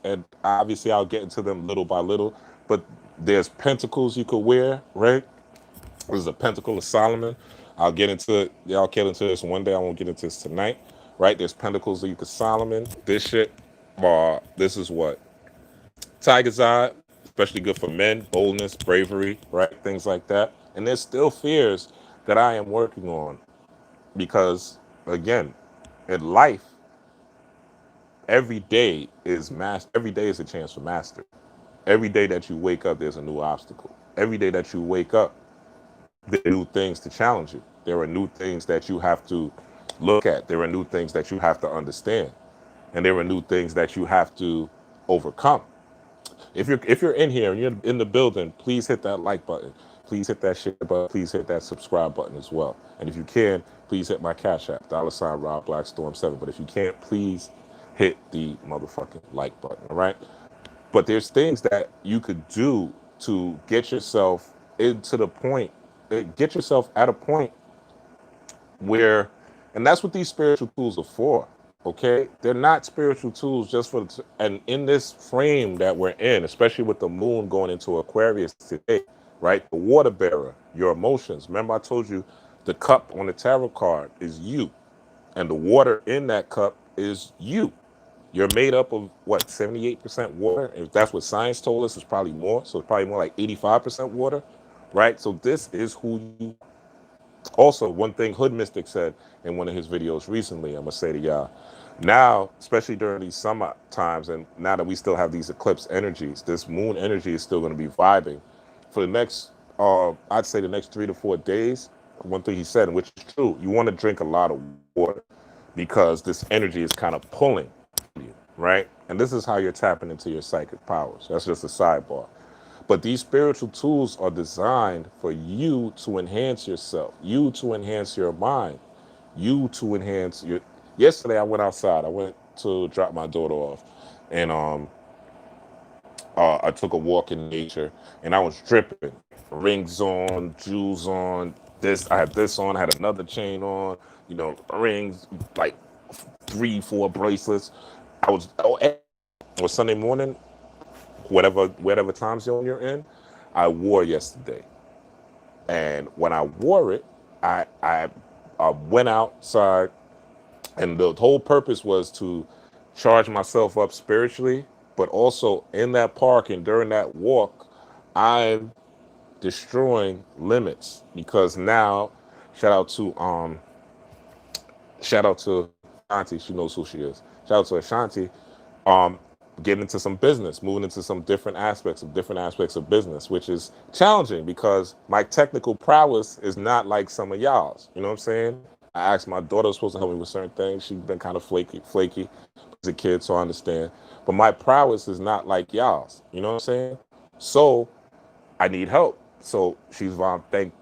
and obviously I'll get into them little by little, but there's pentacles you could wear, right? There's a pentacle of Solomon. I'll get into it. Y'all get into this one day. I won't get into this tonight, right? There's pentacles that you could Solomon. This shit, this is what? Tiger's Eye, especially good for men, boldness, bravery, right? Things like that. And there's still fears that I am working on because, again, in life, every day is every day is a chance for mastery. Every day that you wake up, there's a new obstacle. Every day that you wake up, there are new things to challenge you. There are new things that you have to look at. There are new things that you have to understand. And there are new things that you have to overcome. If you're in here and you're in the building, please hit that like button. Please hit that share button. Please hit that subscribe button as well. And if you can, please hit my Cash App, $ Rob Blackstorm7. But if you can't, please hit the motherfucking like button. All right. But there's things that you could do to get yourself into the point, get yourself at a point where, and that's what these spiritual tools are for. Okay, they're not spiritual tools just for and in this frame that we're in, especially with the moon going into Aquarius today, right? The water bearer, your emotions. Remember I told you the cup on the tarot card is you. And the water in that cup is you. You're made up of what, 78% water? If that's what science told us, it's probably more. So it's probably more like 85% water, right? So this is who you. Also, one thing Hood Mystic said in one of his videos recently, I'm gonna say to y'all, now, especially during these summer times, and now that we still have these eclipse energies, this moon energy is still gonna be vibing for the next, I'd say the next 3 to 4 days. One thing he said, and which is true, you want to drink a lot of water because this energy is kind of pulling you, right? And this is how you're tapping into your psychic powers. That's just a sidebar. But these spiritual tools are designed for you to enhance yourself, you to enhance your mind, you to enhance your. Yesterday, I went outside. I went to drop my daughter off, and I took a walk in nature, and I was dripping, rings on, jewels on. This I had this on. I had another chain on. You know, rings, like 3, 4 bracelets. I was it was Sunday morning, whatever time zone you're in. I wore yesterday, and when I wore it, I went outside, and the whole purpose was to charge myself up spiritually, but also in that park and during that walk, I'm destroying limits because now, shout out to shout out to Ashanti, she knows who she is. Shout out to Ashanti, um, getting into some business, moving into some different aspects of business, which is challenging because my technical prowess is not like some of y'all's. You know what I'm saying? I asked my daughter was supposed to help me with certain things. She's been kind of flaky as a kid, so I understand. But my prowess is not like y'all's. You know what I'm saying? So I need help. So she's thank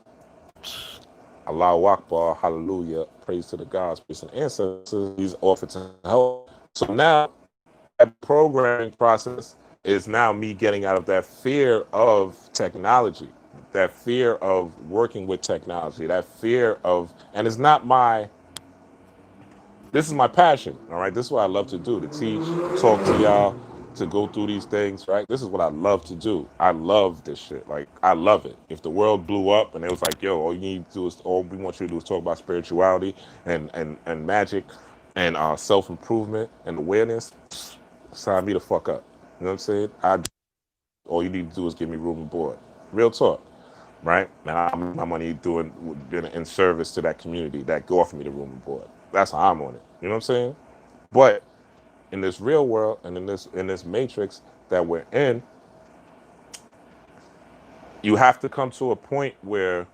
Allahu Akbar, hallelujah, praise to the gods, praise and ancestors. He's offered to help. So now that programming process is now me getting out of that fear of technology, that fear of working with technology, that fear of, and it's not my, this is my passion, all right? This is what I love to do, to teach, talk to y'all, to go through these things, right? This is what I love to do. I love this shit. Like, I love it. If the world blew up and it was like, yo, all you need to do is, all we want you to do is talk about spirituality and magic and self-improvement and awareness, sign me the fuck up. You know what I'm saying? All you need to do is give me room and board. Real talk, right? Now I'm my money doing in service to that community that offer me the room and board. That's how I'm on it. You know what I'm saying? But in this real world and in this matrix that we're in, you have to come to a point where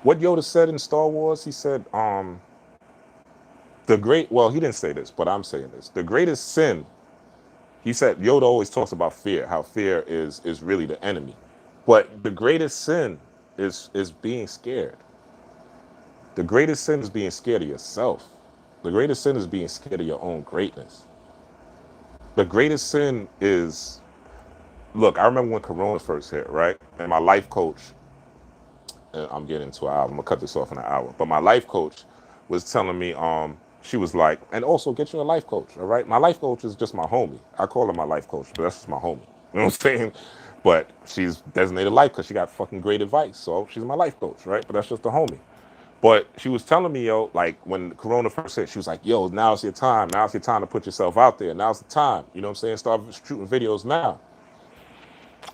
what Yoda said in Star Wars, he said, well, he didn't say this, but I'm saying this. The greatest sin, he said, Yoda always talks about fear, how fear is really the enemy. But the greatest sin is being scared. The greatest sin is being scared of yourself. The greatest sin is being scared of your own greatness. The greatest sin is, look, I remember when Corona first hit, right? And my life coach, and I'm getting into an hour, I'm gonna cut this off in an hour, but my life coach was telling me, she was like, and also get you a life coach, all right? My life coach is just my homie. I call her my life coach, but that's just my homie. You know what I'm saying? But she's designated life because she got fucking great advice. So she's my life coach, right? But that's just a homie. But she was telling me, yo, like when Corona first hit, she was like, yo, now's your time. Now's your time to put yourself out there. Now's the time. You know what I'm saying? Start shooting videos now.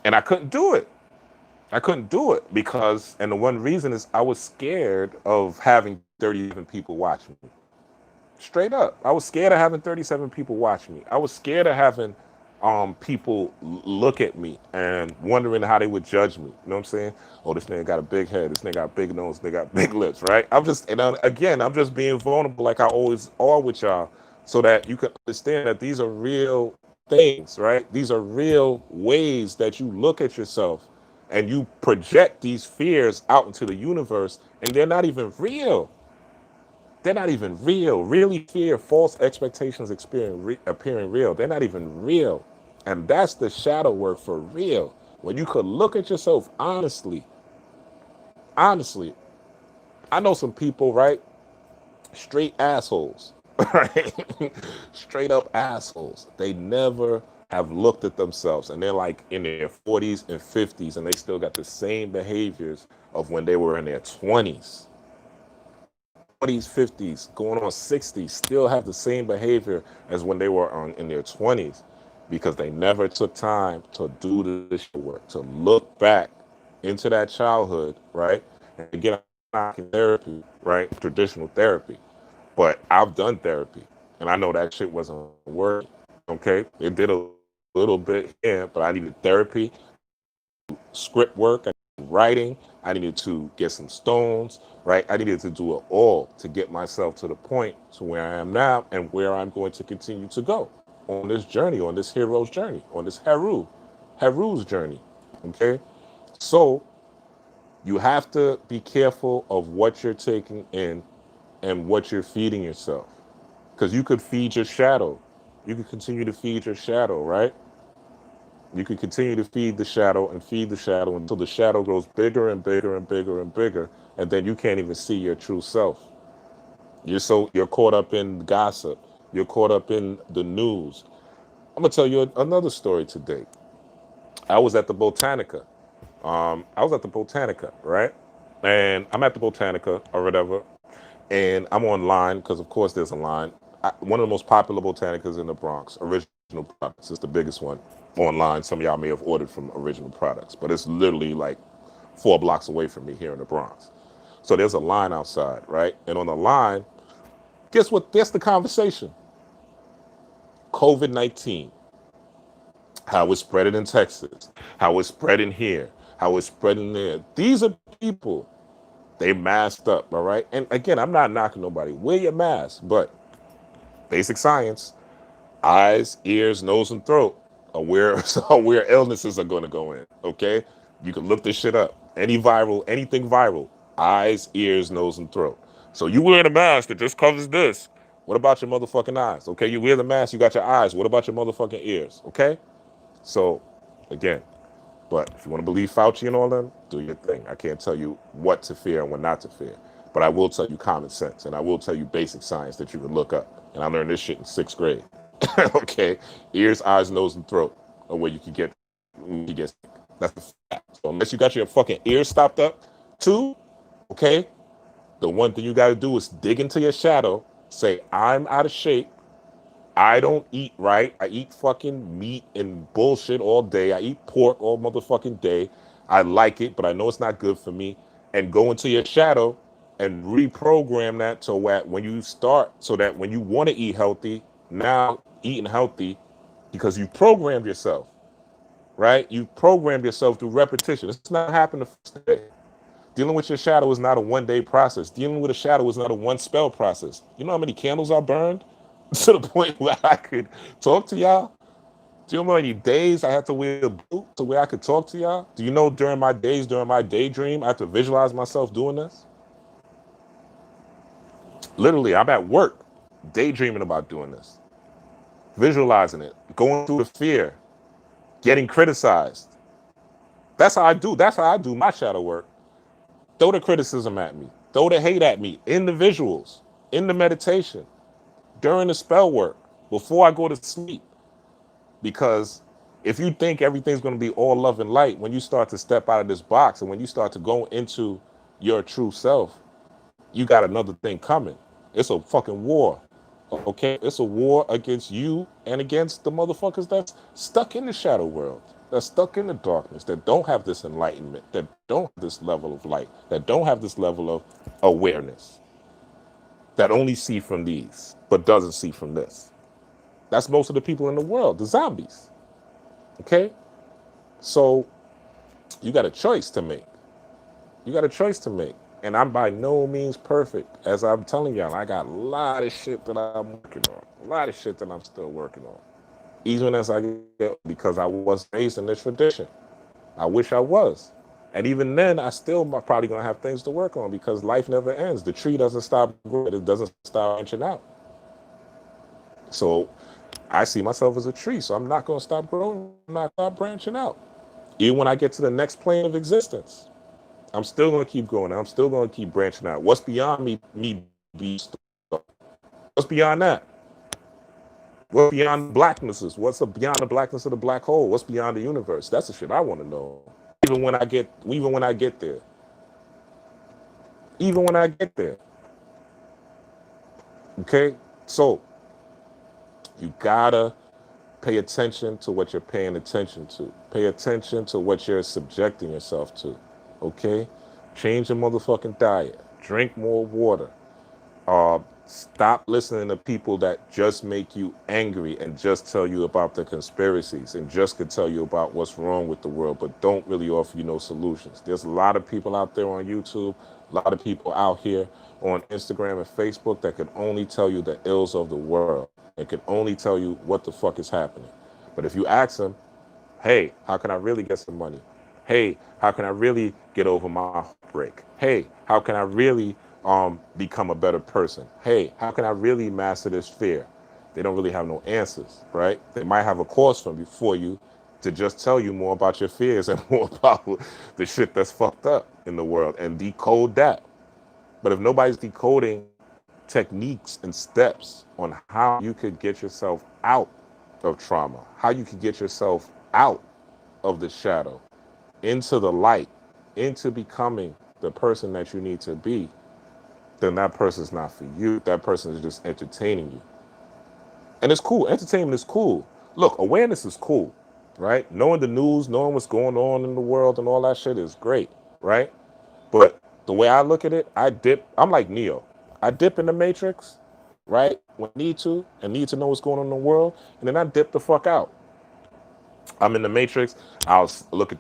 And I couldn't do it. I couldn't do it because, and the one reason is I was scared of having 37 people watch me. Straight up. I was scared of having 37 people watch me. I was scared of having people look at me and wondering how they would judge me. You know what I'm saying? Oh, this nigga got a big head. This nigga got a big nose. They got big lips, right? I'm just, and again, I'm just being vulnerable like I always are with y'all so that you can understand that these are real things, right? These are real ways that you look at yourself and you project these fears out into the universe and they're not even real. They're not even real. Really fear false expectations appearing real. They're not even real. And that's the shadow work for real. When you could look at yourself honestly. Honestly, I know some people, right? Straight assholes, right? Straight up assholes. They never have looked at themselves and they're like in their 40s and 50s and they still got the same behaviors of when they were in their 20s, 40s, 50s, going on 60s, still have the same behavior as when they were in their 20s because they never took time to do this work, to look back into that childhood, right? And get on therapy, right? Traditional therapy. But I've done therapy and I know that shit wasn't working. Okay. It did a little bit here, but I needed therapy, script work, writing. I needed to get some stones, right? I needed to do it all to get myself to the point to where I am now and where I'm going to continue to go on this journey, on this hero's journey, on this Heru's journey. Okay. So you have to be careful of what you're taking in and what you're feeding yourself. Because you could feed your shadow. You could continue to feed your shadow, right? You could continue to feed the shadow until the shadow grows bigger and bigger and bigger and bigger. And then you can't even see your true self. You're caught up in gossip. You're caught up in the news. I'm gonna tell you another story today. I was at the Botanica. Right? And I'm at the Botanica or whatever. And I'm online because, of course, there's a line. One of the most popular botanicas in the Bronx, Original Products, is the biggest one online. Some of y'all may have ordered from Original Products, but it's literally like 4 blocks away from me here in the Bronx. So there's a line outside, right? And on the line, guess what? That's the conversation. COVID-19, how it's spreading in Texas, how it's spreading here, how it's spreading there. These are people. They masked up, all right? And again, I'm not knocking nobody. Wear your mask, but basic science, eyes, ears, nose, and throat are where illnesses are going to go in, okay? You can look this shit up. Anything viral, eyes, ears, nose, and throat. So you wear the mask that just covers this. What about your motherfucking eyes? Okay, you wear the mask, you got your eyes. What about your motherfucking ears? Okay? So, again, but if you want to believe Fauci and all them, do your thing. I can't tell you what to fear and what not to fear. But I will tell you common sense, and I will tell you basic science that you can look up. And I learned this shit in 6th grade. Okay? Ears, eyes, nose, and throat are where you can get sick. That's the fact. So unless you got your fucking ears stopped up, too, okay? The one thing you got to do is dig into your shadow, say, I'm out of shape. I don't eat right. I eat fucking meat and bullshit all day. I eat pork all motherfucking day. I like it, but I know it's not good for me. And go into your shadow and reprogram that so that when you start, so that when you want to eat healthy, now eating healthy because you programmed yourself, right? You programmed yourself through repetition. It's not happening the first day. Dealing with your shadow is not a 1-day process. Dealing with a shadow is not a 1-spell process. You know how many candles I burned to the point where I could talk to y'all? Do you know how many days I had to wear a boot to where I could talk to y'all? Do you know during my daydream, I have to visualize myself doing this? Literally, I'm at work, daydreaming about doing this, visualizing it, going through the fear, getting criticized. That's how I do. That's how I do my shadow work. Throw the criticism at me. Throw the hate at me in the visuals, in the meditation, during the spell work, before I go to sleep. Because if you think everything's going to be all love and light, when you start to step out of this box and when you start to go into your true self, you got another thing coming. It's a fucking war. Okay? It's a war against you and against the motherfuckers that's stuck in the shadow world, that's stuck in the darkness, that don't have this enlightenment, that don't have this level of light, that don't have this level of awareness, that only see from these, but doesn't see from this. That's most of the people in the world, the zombies. Okay? So you got a choice to make. You got a choice to make. And I'm by no means perfect. As I'm telling y'all, I got a lot of shit that I'm working on. A lot of shit that I'm still working on. Even as I get, because I was raised in this tradition. I wish I was. And even then, I still probably going to have things to work on because life never ends. The tree doesn't stop growing. It doesn't stop branching out. So I see myself as a tree, so I'm not going to stop growing. I'm not going to stop branching out. Even when I get to the next plane of existence, I'm still going to keep growing. I'm still going to keep branching out. What's beyond me be stuck? What's beyond that? What's beyond the blacknesses? What's beyond the blackness of the black hole? What's beyond the universe? That's the shit I want to know. Even when I get there, even when I get there. Okay, so you gotta pay attention to what you're paying attention to. Pay attention to what you're subjecting yourself to. Okay, change your motherfucking diet. Drink more water. Stop listening to people that just make you angry and just tell you about the conspiracies and just could tell you about what's wrong with the world, but don't really offer you no solutions. There's a lot of people out there on YouTube, a lot of people out here on Instagram and Facebook that can only tell you the ills of the world and can only tell you what the fuck is happening. But if you ask them, hey, how can I really get some money? Hey, how can I really get over my heartbreak? Hey, how can I really become a better person? Hey, how can I really master this fear? They don't really have no answers, right? They might have a course for you to just tell you more about your fears and more about the shit that's fucked up in the world and decode that. But if nobody's decoding techniques and steps on how you could get yourself out of trauma, how you could get yourself out of the shadow, into the light, into becoming the person that you need to be, then that person's not for you. That person is just entertaining you. And it's cool. Entertainment is cool. Look, awareness is cool, right? Knowing the news, knowing what's going on in the world and all that shit is great, right? But the way I look at it, I'm like Neo. I dip in the matrix, right? When I need to and need to know what's going on in the world, and then I dip the fuck out. I'm in the matrix. I'll look at.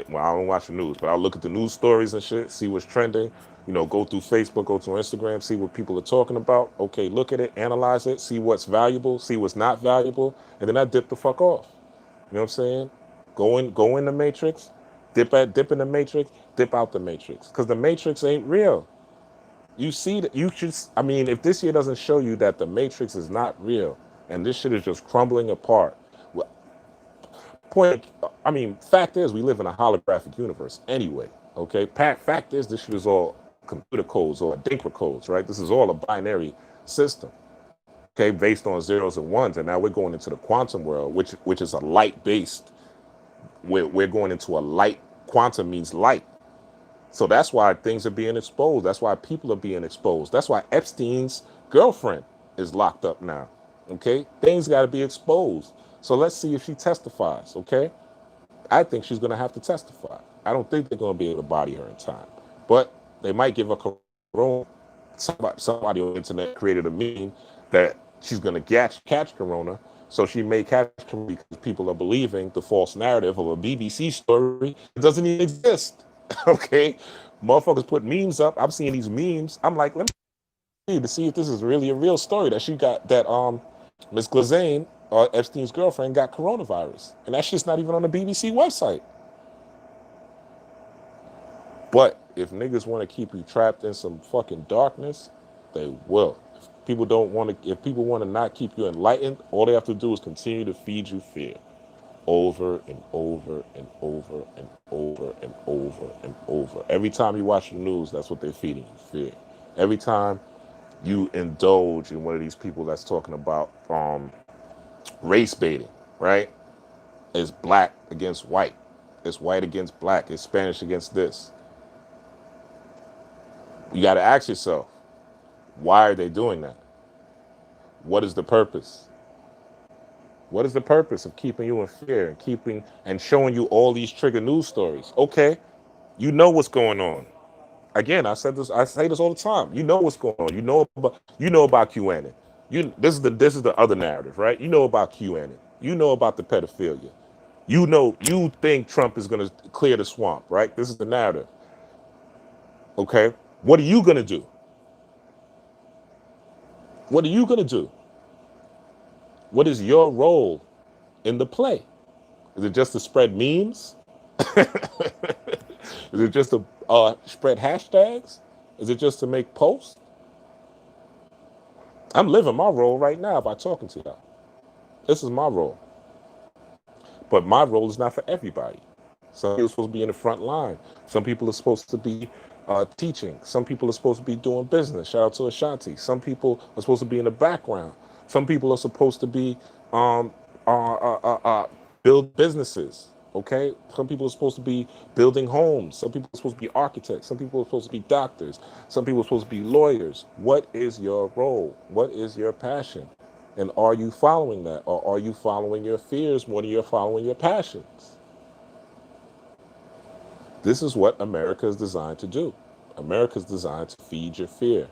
Well, I don't watch the news, but I'll look at the news stories and shit, see what's trending. You know, go through Facebook, go through Instagram, see what people are talking about. Okay, look at it, analyze it, see what's valuable, see what's not valuable, and then I dip the fuck off. You know what I'm saying? Go in the matrix, dip in the matrix, dip out the matrix, because the matrix ain't real. You see that you should. I mean, if this year doesn't show you that the matrix is not real and this shit is just crumbling apart. Well, fact is, we live in a holographic universe anyway. Okay, fact is, this shit is all computer codes or Adinkra codes, right? This is all a binary system, okay, based on zeros and ones, and now we're going into the quantum world, which is a light based. We're going into a light. Quantum means light, so that's why things are being exposed. That's why people are being exposed. That's why Epstein's girlfriend is locked up now. Okay, things got to be exposed. So let's see if she testifies. Okay, I think she's going to have to testify. I don't think they're going to be able to body her in time, but they might give her corona. Somebody on the internet created a meme that she's going to catch corona, so she may catch corona because people are believing the false narrative of a BBC story. It doesn't even exist. Okay, motherfuckers put memes up. I'm seeing these memes. I'm like, let me see if this is really a real story that she got, that Miss Glazane, Epstein's girlfriend, got coronavirus, and that shit's not even on the BBC website. But if niggas want to keep you trapped in some fucking darkness, they will. If people want to not keep you enlightened, all they have to do is continue to feed you fear, over and over and over and over and over and over. Every time you watch the news, that's what they're feeding you, fear. Every time you indulge in one of these people that's talking about race baiting, right? It's black against white. It's white against black. It's Spanish against this. You got to ask yourself, why are they doing that? What is the purpose? What is the purpose of keeping you in fear and showing you all these trigger news stories? Okay, you know what's going on. Again, I say this all the time. You know what's going on. You know about QAnon. This is the other narrative, right? You know about QAnon. You know about the pedophilia. You think Trump is going to clear the swamp, right? This is the narrative. Okay, what are you going to do? What are you going to do? What is your role in the play? Is it just to spread memes? Is it just to spread hashtags? Is it just to make posts? I'm living my role right now by talking to y'all. This is my role. But my role is not for everybody. Some people are supposed to be in the front line. Some people are supposed to be teaching. Some people are supposed to be doing business. Shout out to Ashanti. Some people are supposed to be in the background. Some people are supposed to be um, uh, uh, uh, uh, build businesses. Okay, some people are supposed to be building homes. Some people are supposed to be architects. Some people are supposed to be doctors. Some people are supposed to be lawyers. What is your role? What is your passion? And are you following that, or are you following your fears more than you're following your passions? This is what America is designed to do. America is designed to feed your fear.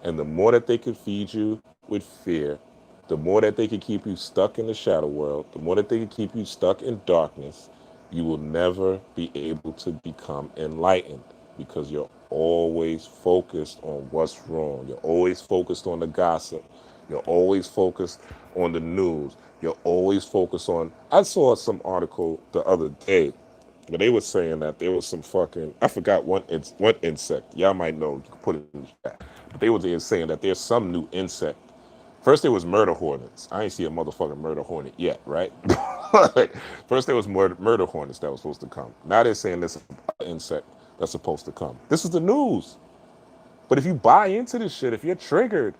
And the more that they can feed you with fear, the more that they can keep you stuck in the shadow world, the more that they can keep you stuck in darkness, you will never be able to become enlightened because you're always focused on what's wrong. You're always focused on the gossip. You're always focused on the news. You're always focused on. I saw some article the other day where they were saying that there was some fucking, I forgot one insect. Y'all might know. You can put it in the chat. But they were there saying that there's some new insect. First there was murder hornets. I ain't see a motherfucking murder hornet yet, right? Like, first there was murder hornets that was supposed to come. Now they're saying there's an insect that's supposed to come. This is the news. But if you buy into this shit, if you're triggered,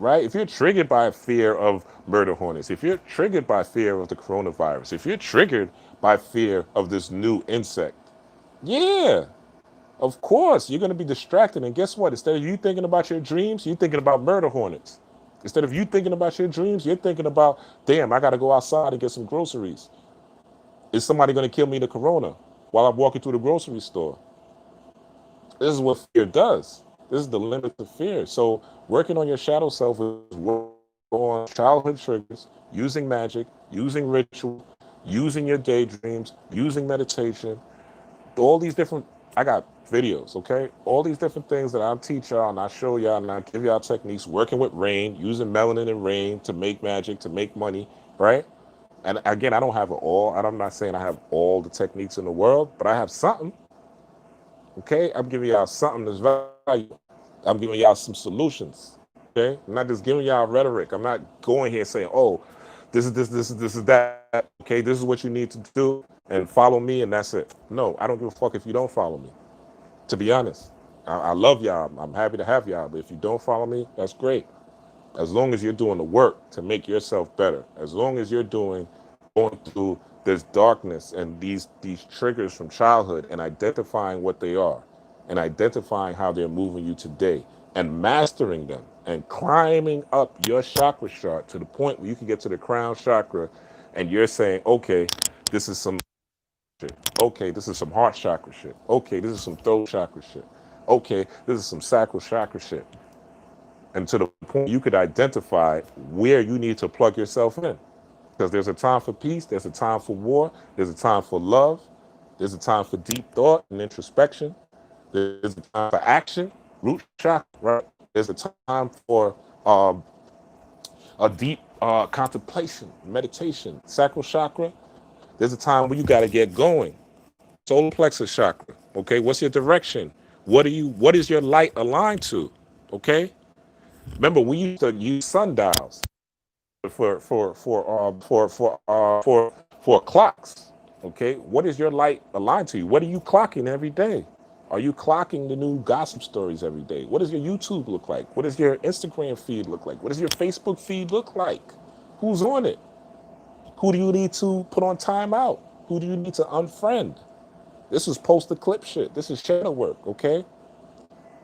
right? If you're triggered by fear of murder hornets, if you're triggered by fear of the coronavirus, if you're triggered by fear of this new insect, yeah, of course, you're going to be distracted. And guess what? Instead of you thinking about your dreams, you're thinking about murder hornets. Instead of you thinking about your dreams, you're thinking about, damn, I got to go outside and get some groceries. Is somebody going to kill me to corona while I'm walking through the grocery store? This is what fear does. This is the limit of fear. So working on your shadow self is working on childhood triggers, using magic, using ritual, using your daydreams, using meditation, all these different, I got videos, okay? All these different things that I teach y'all and I show y'all and I give y'all techniques, working with rain, using melanin and rain to make magic, to make money, right? And again, I don't have it all. I'm not saying I have all the techniques in the world, but I have something, okay? I'm giving y'all something that's valuable. I'm giving y'all some solutions, okay? I'm not just giving y'all rhetoric. I'm not going here saying, oh, this is that. Okay, this is what you need to do, and follow me, and that's it. No, I don't give a fuck if you don't follow me. To be honest, I love y'all. I'm happy to have y'all. But if you don't follow me, that's great. As long as you're doing the work to make yourself better, as long as you're going through this darkness and these triggers from childhood and identifying what they are and identifying how they're moving you today and mastering them and climbing up your chakra chart to the point where you can get to the crown chakra and you're saying, okay, this is some shit. Okay, this is some heart chakra shit. Okay, this is some throat chakra shit. Okay, this is some sacral chakra shit. And to the point you could identify where you need to plug yourself in. Because there's a time for peace, there's a time for war, there's a time for love, there's a time for deep thought and introspection, there's a time for action, root chakra, right? There's a time for a deep contemplation, meditation, sacral chakra. There's a time where you got to get going. Solar plexus chakra. Okay, what's your direction? What is your light aligned to? Okay, remember we used to use sundials for clocks. Okay, what is your light aligned to? What are you clocking every day? Are you clocking the new gossip stories every day? What does your YouTube look like? What does your Instagram feed look like? What does your Facebook feed look like? Who's on it? Who do you need to put on timeout? Who do you need to unfriend? This is post-eclipse shit. This is shadow work, okay?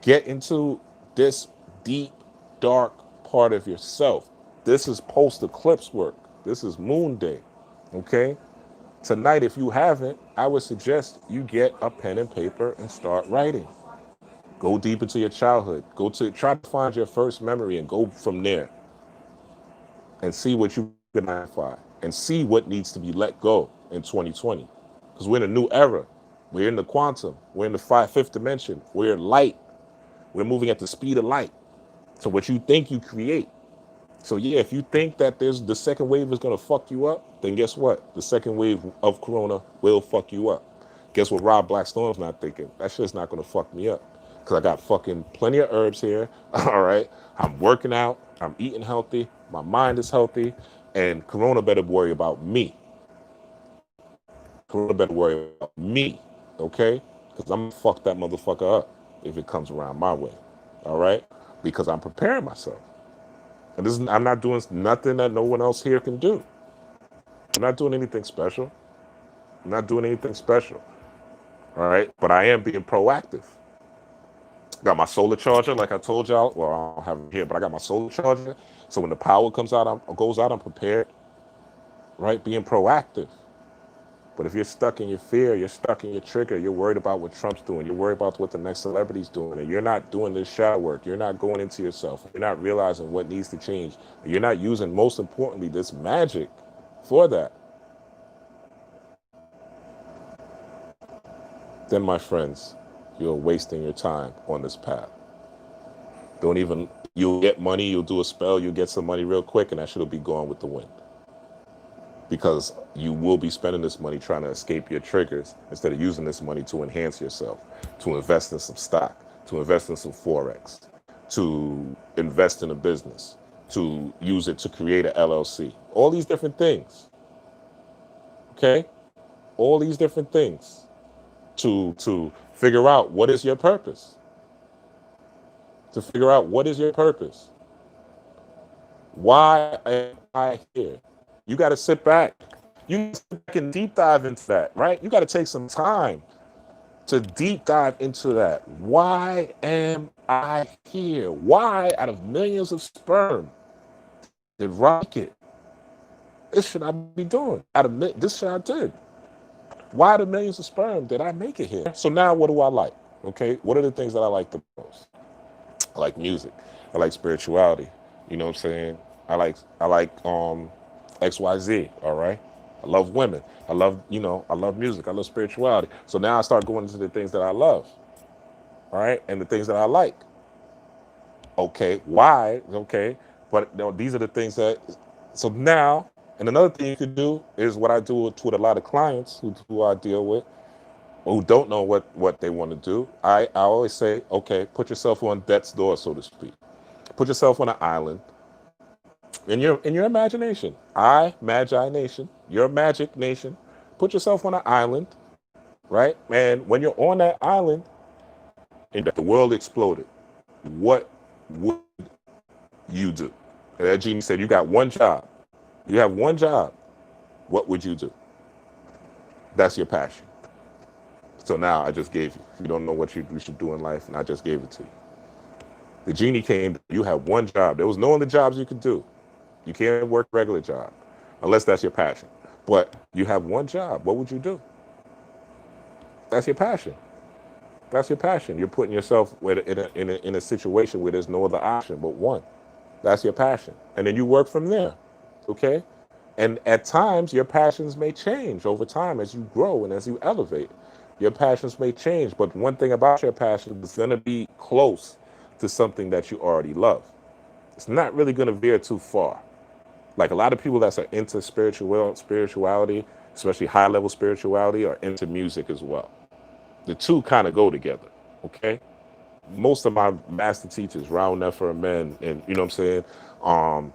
Get into this deep, dark part of yourself. This is post-eclipse work. This is moon day, okay? Tonight, if you haven't, I would suggest you get a pen and paper and start writing. Go deep into your childhood. Try to find your first memory and go from there and see what you can identify and see what needs to be let go in 2020. Because we're in a new era. We're in the quantum. We're in the fifth dimension. We're in light. We're moving at the speed of light. So what you think, you create. So yeah, if you think that there's the second wave is gonna fuck you up, then guess what? The second wave of corona will fuck you up. Guess what Rob Blackstorm's not thinking? That shit's not gonna fuck me up. Cause I got fucking plenty of herbs here. All right. I'm working out. I'm eating healthy. My mind is healthy. And corona better worry about me. Corona better worry about me. Okay? Because I'm gonna fuck that motherfucker up if it comes around my way. All right? Because I'm preparing myself. And I'm not doing nothing that no one else here can do. I'm not doing anything special. I'm not doing anything special. All right. But I am being proactive. Got my solar charger, like I told y'all. Well, I don't have it here, but I got my solar charger. So when the power goes out, I'm prepared. Right. Being proactive. But if you're stuck in your fear, you're stuck in your trigger, you're worried about what Trump's doing, you're worried about what the next celebrity's doing, and you're not doing this shadow work, you're not going into yourself, you're not realizing what needs to change, and you're not using, most importantly, this magic for that, then, my friends, you're wasting your time on this path. Don't even, you'll get money, you'll do a spell, you'll get some money real quick, and that shit will be gone with the wind. Because you will be spending this money trying to escape your triggers instead of using this money to enhance yourself, to invest in some stock, to invest in some Forex, to invest in a business, to use it to create a LLC. All these different things. Okay? All these different things to figure out what is your purpose. To figure out what is your purpose. Why am I here? You got to sit back. You can deep dive into that, right? You got to take some time to deep dive into that. Why am I here? Why, out of millions of sperm, did Rocket? This should I be doing? This shit I did. Why, out of millions of sperm, did I make it here? So now, what do I like? Okay, what are the things that I like the most? I like music. I like spirituality. You know what I'm saying? I like XYZ, all right? I love women. I love music. I love spirituality. So now I start going into the things that I love, all right? And the things that I like. Okay, why? Okay, but these are the things that, so now, and another thing you could do is what I do with a lot of clients who I deal with, who don't know what they want to do. I always say, okay, put yourself on death's door, so to speak. Put yourself on an island in your imagination. Magi Nation, your magic nation. Put yourself on an island, right? And when you're on that island and the world exploded, what would you do? And that genie said, you got one job. You have one job. What would you do? That's your passion. So now I just gave you. You don't know what you should do in life, and I just gave it to you. The genie came, you have one job. There was no other jobs you could do. You can't work a regular job unless that's your passion. But you have one job. What would you do? That's your passion. That's your passion. You're putting yourself in a situation where there's no other option but one. That's your passion. And then you work from there. Okay? And at times, your passions may change over time as you grow and as you elevate. Your passions may change. But one thing about your passion is going to be close to something that you already love. It's not really going to veer too far. Like a lot of people that are into spirituality, especially high-level spirituality, are into music as well. The two kind of go together, okay? Most of my master teachers, Raul Nefer Men, and you know what I'm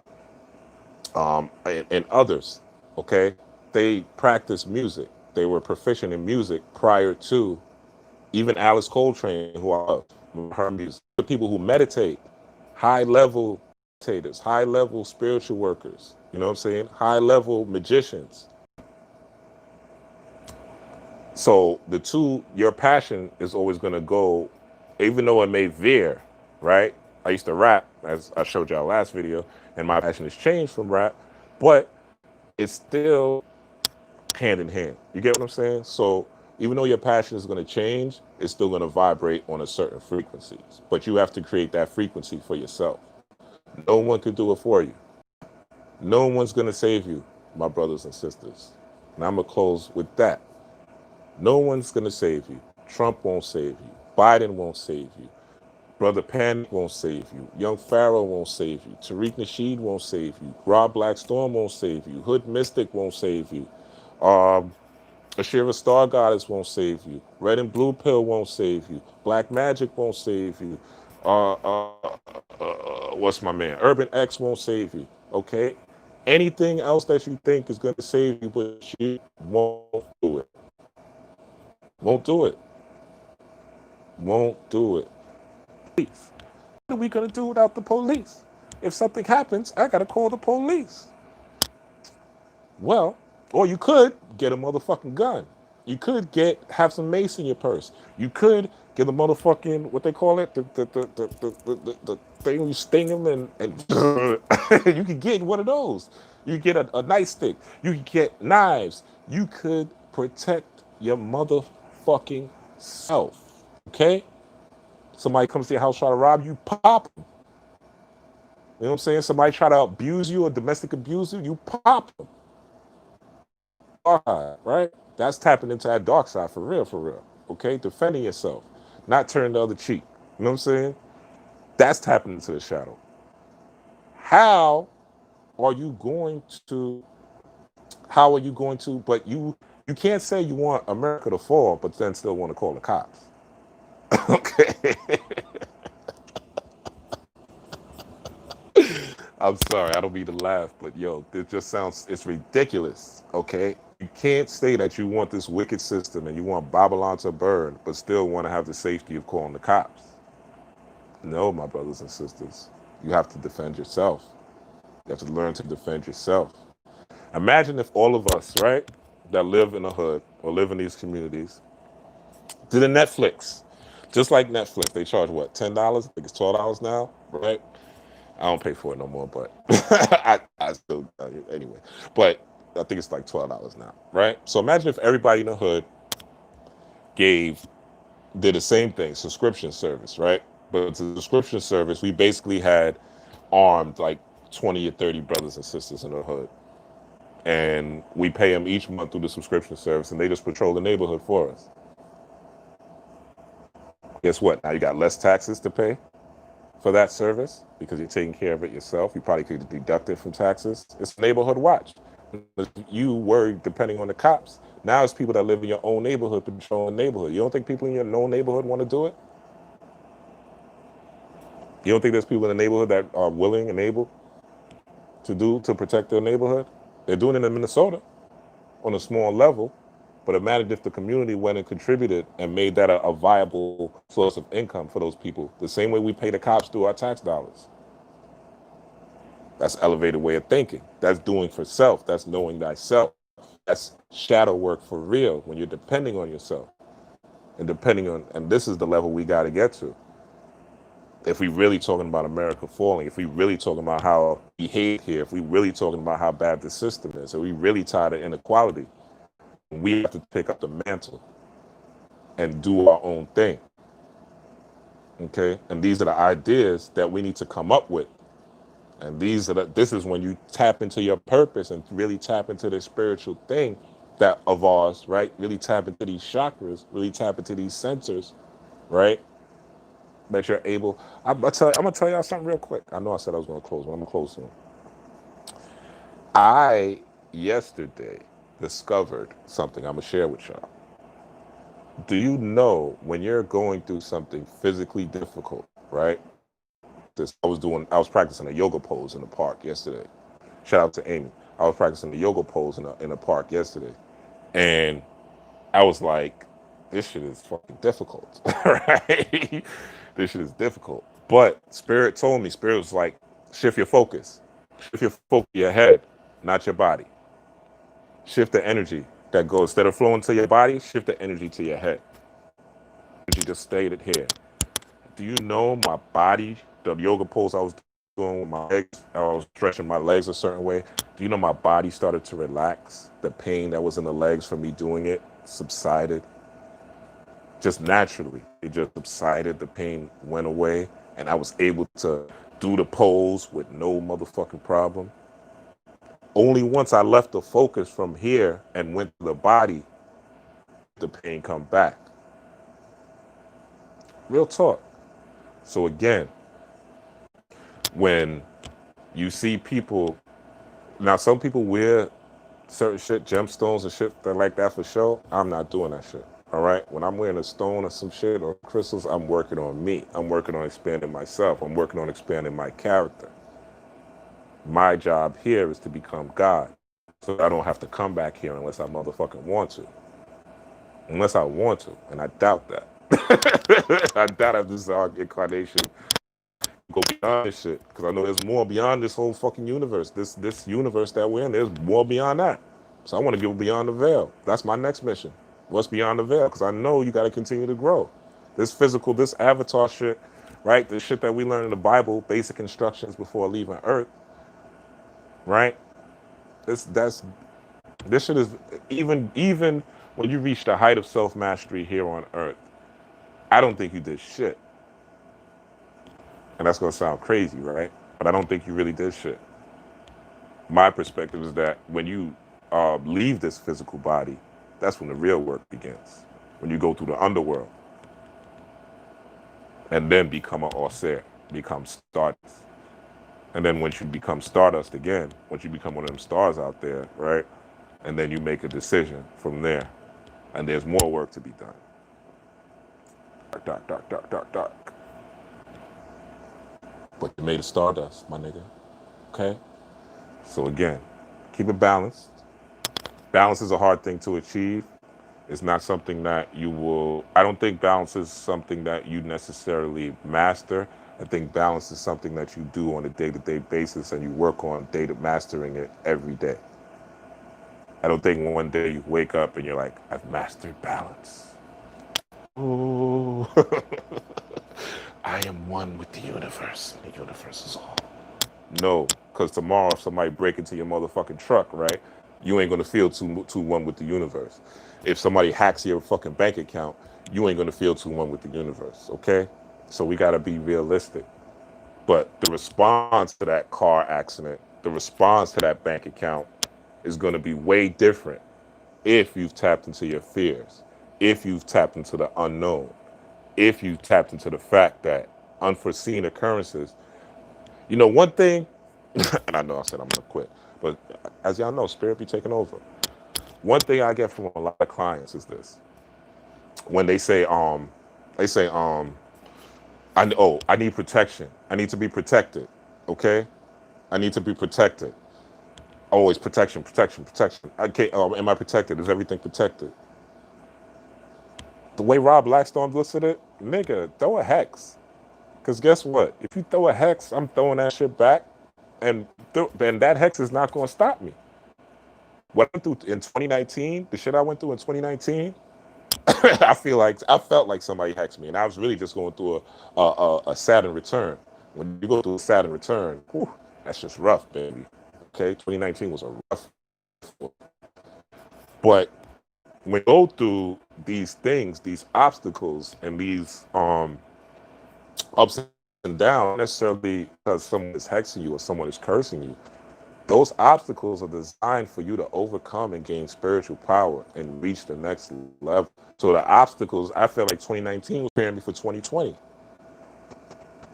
saying, and others, okay? They practice music. They were proficient in music prior to even Alice Coltrane, who I love, her music. The people who meditate, high-level meditators, high-level spiritual workers, you know what I'm saying? High-level magicians. So the two, your passion is always going to go, even though it may veer, right? I used to rap, as I showed y'all last video, and my passion has changed from rap, but it's still hand in hand. You get what I'm saying? So even though your passion is going to change, it's still going to vibrate on a certain frequencies. But you have to create that frequency for yourself. No one can do it for you. No one's going to save you, my brothers and sisters. And I'm going to close with that. No one's going to save you. Trump won't save you. Biden won't save you. Brother Panic won't save you. Young Pharaoh won't save you. Tariq Nasheed won't save you. Rob Blackstorm won't save you. Hood Mystic won't save you. Ashira Star Goddess won't save you. Red and Blue Pill won't save you. Black Magic won't save you. What's my man? Urban X won't save you. Okay? Anything else that you think is going to save you, but you won't do it. Won't do it. Won't do it. What are we going to do without the police? if something happens, I gotta call the police. Well, or you could get a motherfucking gun. You could have some mace in your purse. You could get a motherfucking, what they call it, the thing you sting them, and you could get one of those. You get a nightstick. You could get knives. You could protect your motherfucking self. Okay? Somebody comes to your house try to rob you, pop them. You know what I'm saying? Somebody try to abuse you or domestic abuse you, you pop them. Dark side, right? That's tapping into that dark side for real, for real. Okay? Defending yourself, not turning the other cheek. You know what I'm saying? That's tapping into the shadow. How are you going to, but you can't say you want America to fall, but then still want to call the cops. Okay. I'm sorry, I don't mean to laugh, but yo, it just sounds, it's ridiculous, okay? You can't say that you want this wicked system and you want Babylon to burn, but still want to have the safety of calling the cops. No, my brothers and sisters, you have to defend yourself. You have to learn to defend yourself. Imagine if all of us, right, that live in the hood or live in these communities, did a Netflix. Just like Netflix, they charge what, $10? I think it's $12 now, right? I don't pay for it no more, but I still anyway. But I think it's like $12 now, right? So imagine if everybody in the hood did the same thing, subscription service, right? But the subscription service, we basically had armed like 20 or 30 brothers and sisters in the hood, and we pay them each month through the subscription service, and they just patrol the neighborhood for us. Guess what? Now you got less taxes to pay for that service because you're taking care of it yourself. You probably could deduct it from taxes. It's neighborhood watch. You worry depending on the cops. Now it's people that live in your own neighborhood patrolling the neighborhood. You don't think people in your own neighborhood want to do it? You don't think there's people in the neighborhood that are willing and able to protect their neighborhood? They're doing it in Minnesota on a small level, but imagine if the community went and contributed and made that a viable source of income for those people, the same way we pay the cops through our tax dollars. That's elevated way of thinking. That's doing for self. That's knowing thyself. That's shadow work for real when you're depending on yourself and this is the level we got to get to. If we really talking about America falling, if we really talking about how we hate here, if we really talking about how bad the system is, if we really tired of inequality, we have to pick up the mantle and do our own thing. Okay? And these are the ideas that we need to come up with. And this is when you tap into your purpose and really tap into the spiritual thing that of ours, right? Really tap into these chakras, really tap into these sensors, right? That you're able. I'm gonna tell y'all something real quick. I know I said I was gonna close, but I'm gonna close soon. I yesterday discovered something I'm gonna share with y'all. Do you know when you're going through something physically difficult, right? I was practicing a yoga pose in the park yesterday. Shout out to Amy. I was practicing the yoga pose in a park yesterday, and I was like, this shit is fucking difficult, right? This shit is difficult. But Spirit was like, shift your focus. Shift your focus to your head, not your body. Shift the energy that goes, instead of flowing to your body, shift the energy to your head. Energy just stayed here. Do you know my body, the yoga pose I was doing with my legs, I was stretching my legs a certain way. Do you know my body started to relax? The pain that was in the legs from me doing it subsided. Just naturally, it just subsided. The pain went away, and I was able to do the pose with no motherfucking problem. Only once I left the focus from here and went to the body, the pain come back. Real talk. So again, when you see people, now some people wear certain shit, gemstones and shit like that for show. I'm not doing that shit. All right. When I'm wearing a stone or some shit or crystals, I'm working on me. I'm working on expanding myself. I'm working on expanding my character. My job here is to become God. So I don't have to come back here unless I motherfucking want to. Unless I want to. And I doubt that. I doubt if this is our incarnation go beyond this shit because I know there's more beyond this whole fucking universe. This universe that we're in, there's more beyond that. So I want to go beyond the veil. That's my next mission. What's beyond the veil? Because I know you got to continue to grow. This physical, this avatar shit, right? The shit that we learn in the Bible, basic instructions before leaving Earth, right? This shit is even when you reach the height of self mastery here on Earth. I don't think you did shit, and that's gonna sound crazy, right? But I don't think you really did shit. My perspective is that when you leave this physical body, that's when the real work begins. When you go through the underworld and then become an Ausair, become Stardust. And then once you become Stardust again, once you become one of them stars out there, right? And then you make a decision from there. And there's more work to be done. Dark, dark, dark, dark, dark, dark. But you made a Stardust, my nigga. Okay? So again, keep it balanced. Balance is a hard thing to achieve. It's not something that you will, I don't think balance is something that you necessarily master. I think balance is something that you do on a day-to-day basis and you work on data mastering it every day. I don't think one day you wake up and you're like, I've mastered balance. Ooh. I am one with the universe. The universe is all. No, because tomorrow if somebody break into your motherfucking truck, right? You ain't gonna feel too one with the universe. If somebody hacks your fucking bank account, you ain't gonna feel too one with the universe, okay? So we gotta be realistic. But the response to that car accident, the response to that bank account is gonna be way different if you've tapped into your fears, if you've tapped into the unknown, if you've tapped into the fact that unforeseen occurrences. You know, one thing, and I know I said I'm gonna quit, but as y'all know, spirit be taking over. One thing I get from a lot of clients is this: when they say, I need protection. I need to be protected. Okay, I need to be protected. Always protection, protection, protection. Okay, am I protected? Is everything protected? The way Rob Blackstone looks at it, nigga, throw a hex. Because guess what? If you throw a hex, I'm throwing that shit back, and then that hex is not going to stop me. What I went through in 2019, the shit I went through in 2019, I felt like somebody hexed me, and I was really just going through a Saturn return. When you go through a Saturn return, whew, that's just rough, baby. Okay, 2019 was a rough. But when you go through these things, these obstacles, and these ups and downs, necessarily because someone is hexing you or someone is cursing you. Those obstacles are designed for you to overcome and gain spiritual power and reach the next level. So the obstacles, I feel like 2019 was preparing me for 2020.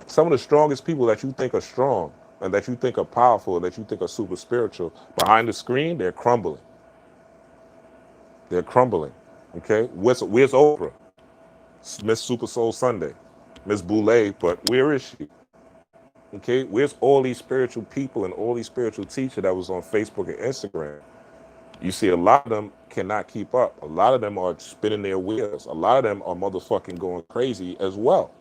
Some of the strongest people that you think are strong and that you think are powerful, that you think are super spiritual, behind the screen, they're crumbling. They're crumbling. Okay? Where's Oprah? Miss Super Soul Sunday. Miss Boulay, but where is she? Okay, where's all these spiritual people and all these spiritual teachers that was on Facebook and Instagram? You see, a lot of them cannot keep up. A lot of them are spinning their wheels. A lot of them are motherfucking going crazy as well.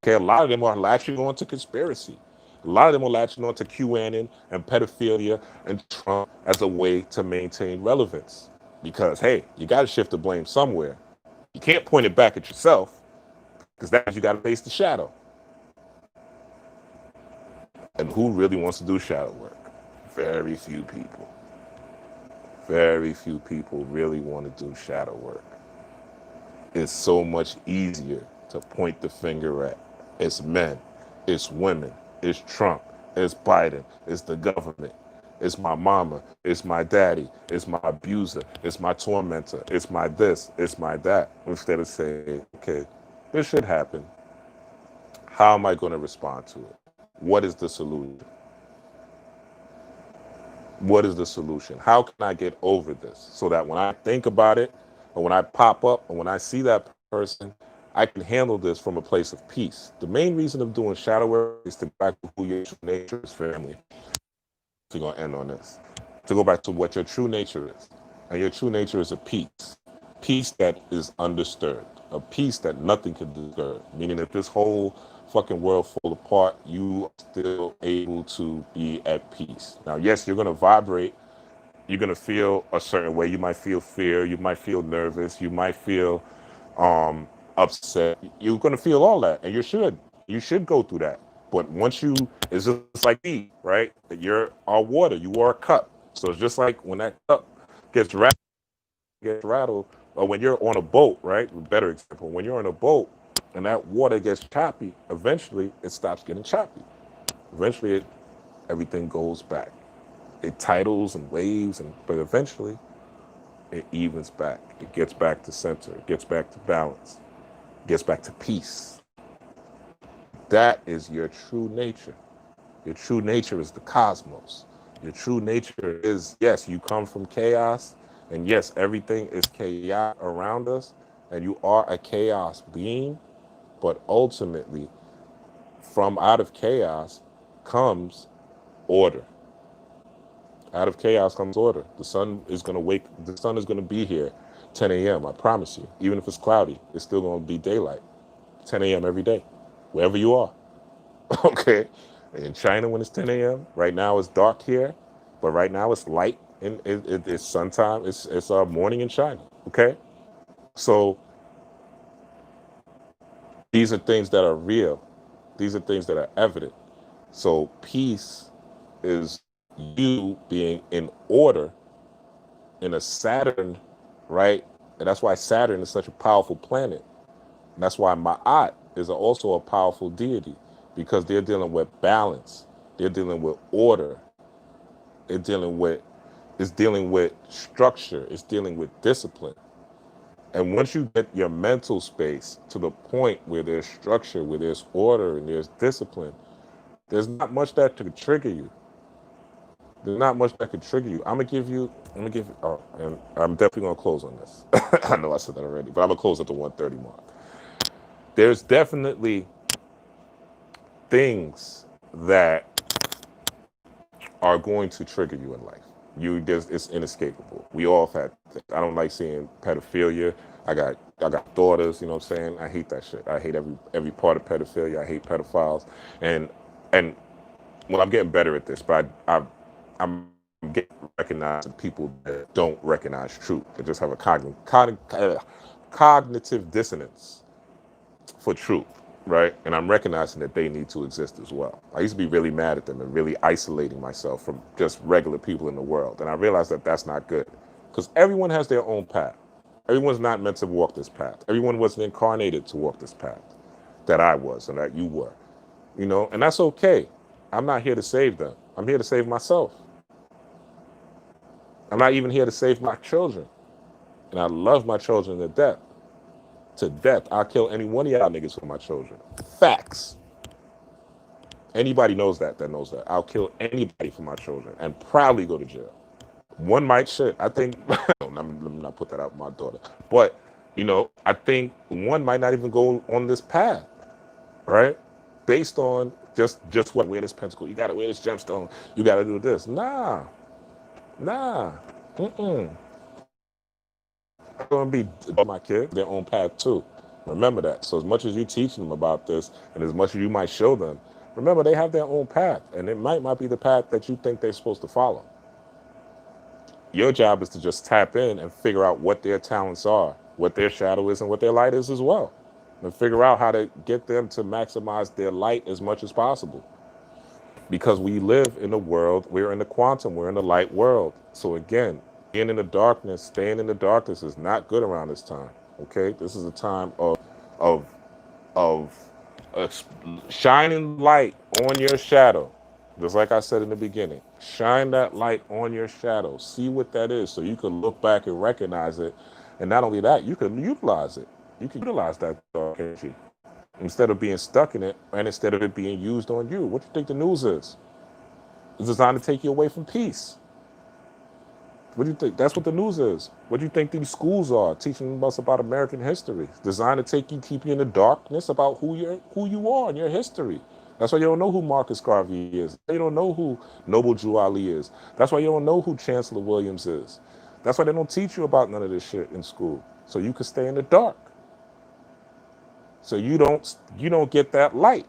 Okay, a lot of them are latching on to conspiracy. A lot of them are latching on to QAnon and pedophilia and Trump as a way to maintain relevance. Because, hey, you got to shift the blame somewhere. You can't point it back at yourself because that's you got to face the shadow. And who really wants to do shadow work? Very few people. Very few people really want to do shadow work. It's so much easier to point the finger at. It's men, it's women, it's Trump, it's Biden, it's the government, it's my mama, it's my daddy, it's my abuser, it's my tormentor, it's my this, it's my that. Instead of saying, okay, this should happen. How am I going to respond to it? What is the solution? What is the solution? How can I get over this so that when I think about it, or when I pop up, or when I see that person, I can handle this from a place of peace. The main reason of doing shadow work is to go back to who your true nature is, family. We're going to end on this. To go back to what your true nature is. And your true nature is a peace. Peace that is undisturbed. a peace that nothing can disturb. Meaning, if this whole fucking world fall apart, you are still able to be at peace. Now, yes, you're gonna vibrate. You're gonna feel a certain way. You might feel fear. You might feel nervous. You might feel upset. You're gonna feel all that, and you should. You should go through that. But once you, it's just like me, right? You're our water. You are a cup. So it's just like when that cup gets rattled, or when you're on a boat, right? A better example, when you're on a boat and that water gets choppy, eventually it stops getting choppy. Eventually, everything goes back. It titles and waves, but eventually it evens back. It gets back to center. It gets back to balance. It gets back to peace. That is your true nature. Your true nature is the cosmos. Your true nature is, yes, you come from chaos, and yes, everything is chaos around us, and you are a chaos being, but ultimately, from out of chaos comes order. Out of chaos comes order. The sun is going to be here 10 a.m., I promise you. Even if it's cloudy, it's still going to be daylight, 10 a.m. every day, wherever you are. Okay. In China, when it's 10 a.m., right now it's dark here, but right now it's light and it's sun time. It's morning in China. Okay. So these are things that are real. These are things that are evident. So peace is you being in order in a Saturn, right? And that's why Saturn is such a powerful planet. And that's why Ma'at is also a powerful deity, because they're dealing with balance. They're dealing with order. They're dealing with, it's dealing with structure. It's dealing with discipline. And once you get your mental space to the point where there's structure, where there's order and there's discipline, there's not much that could trigger you. There's not much that could trigger you. Oh, and I'm definitely going to close on this. I know I said that already, but I'm going to close at the 130 mark. There's definitely things that are going to trigger you in life. It's inescapable. We all have had things. I don't like seeing pedophilia. I got daughters. You know what I'm saying? I hate that shit. I hate every part of pedophilia. I hate pedophiles, and well, I'm getting better at this, but I'm getting recognized people that don't recognize truth. They just have a cognitive dissonance for truth, right? And I'm recognizing that they need to exist as well. I used to be really mad at them and really isolating myself from just regular people in the world. And I realized that that's not good, because everyone has their own path. Everyone's not meant to walk this path. Everyone wasn't incarnated to walk this path that I was and that you were, and that's okay. I'm not here to save them. I'm here to save myself. I'm not even here to save my children. And I love my children to death. To death. I'll kill any one of y'all niggas for my children. Facts. Anybody knows that knows that. I'll kill anybody for my children and proudly go to jail. One might shit. I think, let me not put that out with my daughter. But, I think one might not even go on this path, right? Based on just what, wear this pentacle. You got to wear this gemstone. You got to do this. Nah. Mm-mm. I'm going to be my kid their own path too. Remember that. So as much as you teach them about this, and as much as you might show them, remember they have their own path, and it might not be the path that you think they're supposed to follow. Your job is to just tap in and figure out what their talents are, what their shadow is, and what their light is as well, and figure out how to get them to maximize their light as much as possible. Because we live in a world, we're in the quantum, we're in the light world. So again, being in the darkness, staying in the darkness is not good around this time. Okay, this is a time of of shining light on your shadow. Just like I said in the beginning, shine that light on your shadow. See what that is, so you can look back and recognize it. And not only that, you can utilize it. You can utilize that dark energy instead of being stuck in it, and instead of it being used on you. What do you think the news is? It's designed to take you away from peace. What do you think? That's what the news is. What do you think these schools are teaching us about American history? It's designed to keep you in the darkness about who you are and your history. That's why you don't know who Marcus Garvey is. You don't know who Noble Drew Ali is. That's why you don't know who Chancellor Williams is. That's why they don't teach you about none of this shit in school, so you can stay in the dark. So you don't get that light.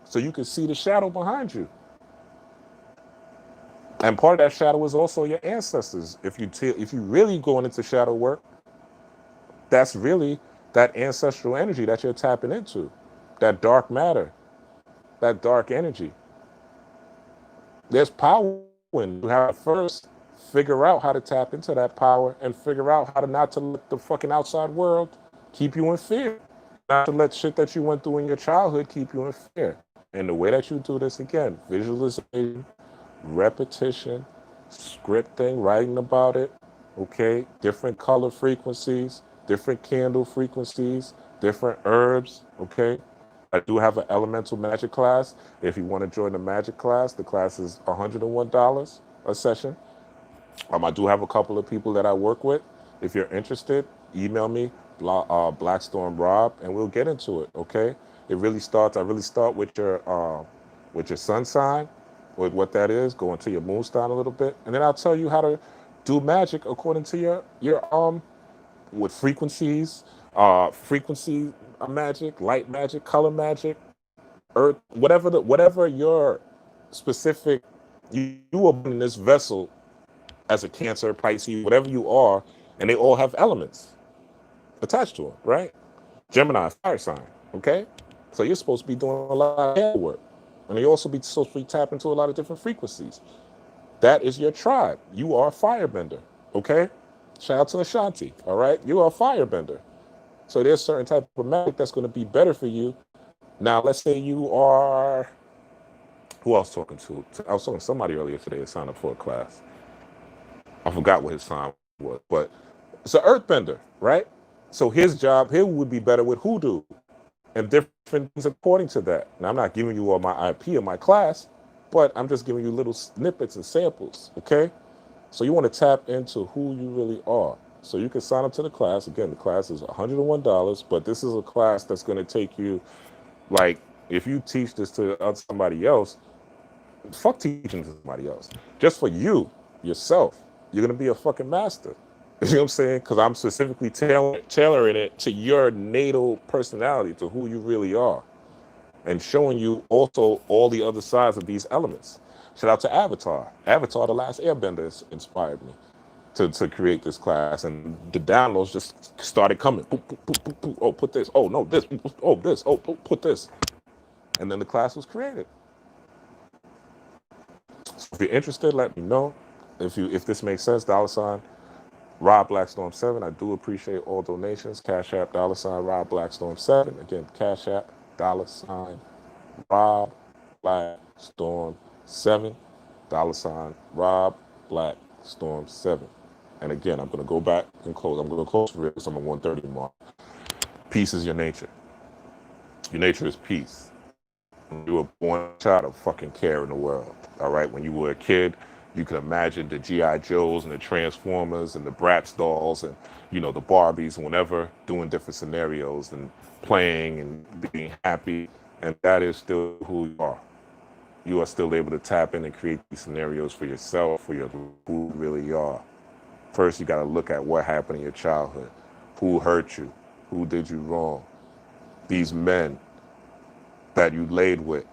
So you can see the shadow behind you. And part of that shadow is also your ancestors. If you really going into shadow work, that's really that ancestral energy that you're tapping into. That dark matter, that dark energy. There's power in you. Have to first figure out how to tap into that power and figure out how to not to let the fucking outside world keep you in fear. Not to let shit that you went through in your childhood keep you in fear. And the way that you do this again, visualization, repetition, scripting, writing about it, okay? Different color frequencies, different candle frequencies, different herbs, okay? I do have an elemental magic class. If you want to join the class is $101 a session. I do have a couple of people that I work with. If you're interested, email me, Blackstorm Rob, and we'll get into it, okay? I really start with your sun sign, with what that is, go into your moon sign a little bit, and then I'll tell you how to do magic according to your with frequencies, frequency magic, light magic, color magic, earth, whatever your specific, you are in this vessel as a Cancer, Pisces, whatever you are, and they all have elements attached to them, right? Gemini, fire sign, okay? So you're supposed to be doing a lot of air work, and you also be supposed to be tapping into a lot of different frequencies. That is your tribe. You are a firebender, okay? Shout out to Ashanti, all right? You are a firebender. So there's certain type of magic that's going to be better for you. Now, let's say you are, who else talking to? I was talking to somebody earlier today that signed up for a class. I forgot what his sign was, but it's an earthbender, right? So his would be better with hoodoo and different things according to that. Now, I'm not giving you all my IP in my class, but I'm just giving you little snippets and samples, okay? So you want to tap into who you really are. So you can sign up to the class. Again, the class is $101, but this is a class that's going to take you, like, if you teach this to somebody else, fuck teaching to somebody else. Just for you, yourself, you're going to be a fucking master. You know what I'm saying? Because I'm specifically tailoring it to your natal personality, to who you really are, and showing you also all the other sides of these elements. Shout out to Avatar. Avatar, The Last Airbender, inspired me to create this class, and the downloads just started coming. Boop, boop, boop, boop, boop. Oh, put this. Oh, no, this. Oh, this. Oh, put this. And then the class was created. So if you're interested, let me know. If this makes sense, $ Rob Blackstorm 7. I do appreciate all donations. Cash App, $ Rob Blackstorm 7. Again, Cash App, $ Rob Blackstorm 7. $ Rob Blackstorm 7. And again, I'm going to go back and close. I'm going to close for this on the 130 mark. Peace is your nature. Your nature is peace. You were born a child of fucking care in the world. All right. When you were a kid, you can imagine the G.I. Joes and the Transformers and the Bratz dolls and, the Barbies, whenever, doing different scenarios and playing and being happy. And that is still who you are. You are still able to tap in and create these scenarios for yourself, for who you really are. First, you got to look at what happened in your childhood. Who hurt you? Who did you wrong? These men that you laid with,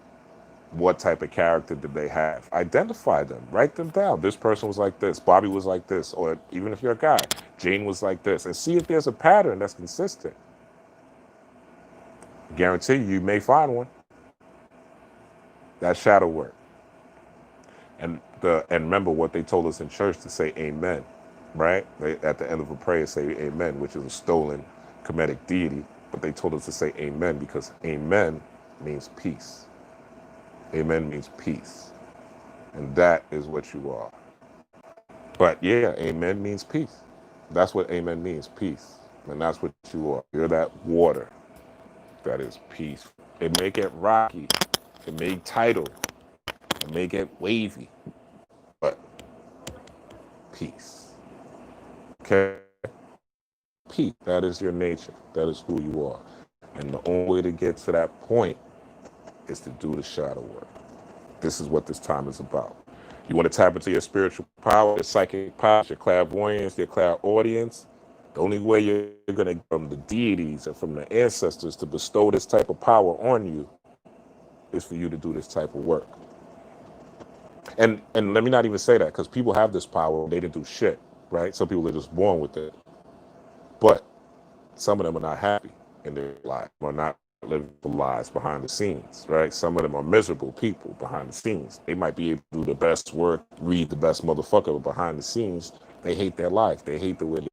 what type of character did they have? Identify them, write them down. This person was like this, Bobby was like this, or even if you're a guy, Jane was like this, and see if there's a pattern that's consistent. Guarantee you may find one. That's shadow work. And remember what they told us in church to say amen, right? At the end of a prayer, say amen, which is a stolen Kemetic deity, but they told us to say amen because amen means peace. Amen means peace. And that is what you are. But yeah, amen means peace. That's what amen means, peace. And that's what you are. You're that water that is peace. It may get rocky. It may tidal. It may get wavy. But peace. Okay? Peace. That is your nature. That is who you are. And the only way to get to that point is to do the shadow work. This is what this time is about. You want to tap into your spiritual power, your psychic power, your clairvoyance, your clairaudience, The only way you're going to get from the deities and from the ancestors to bestow this type of power on you is for you to do this type of work. And let me not even say that, because people have this power, they didn't do shit, right? Some people are just born with it. But some of them are not happy in their life, are not living lives behind the scenes, right? Some of them are miserable people behind the scenes. They might be able to do the best work, read the best motherfucker, but behind the scenes, they hate their life. They hate the way they...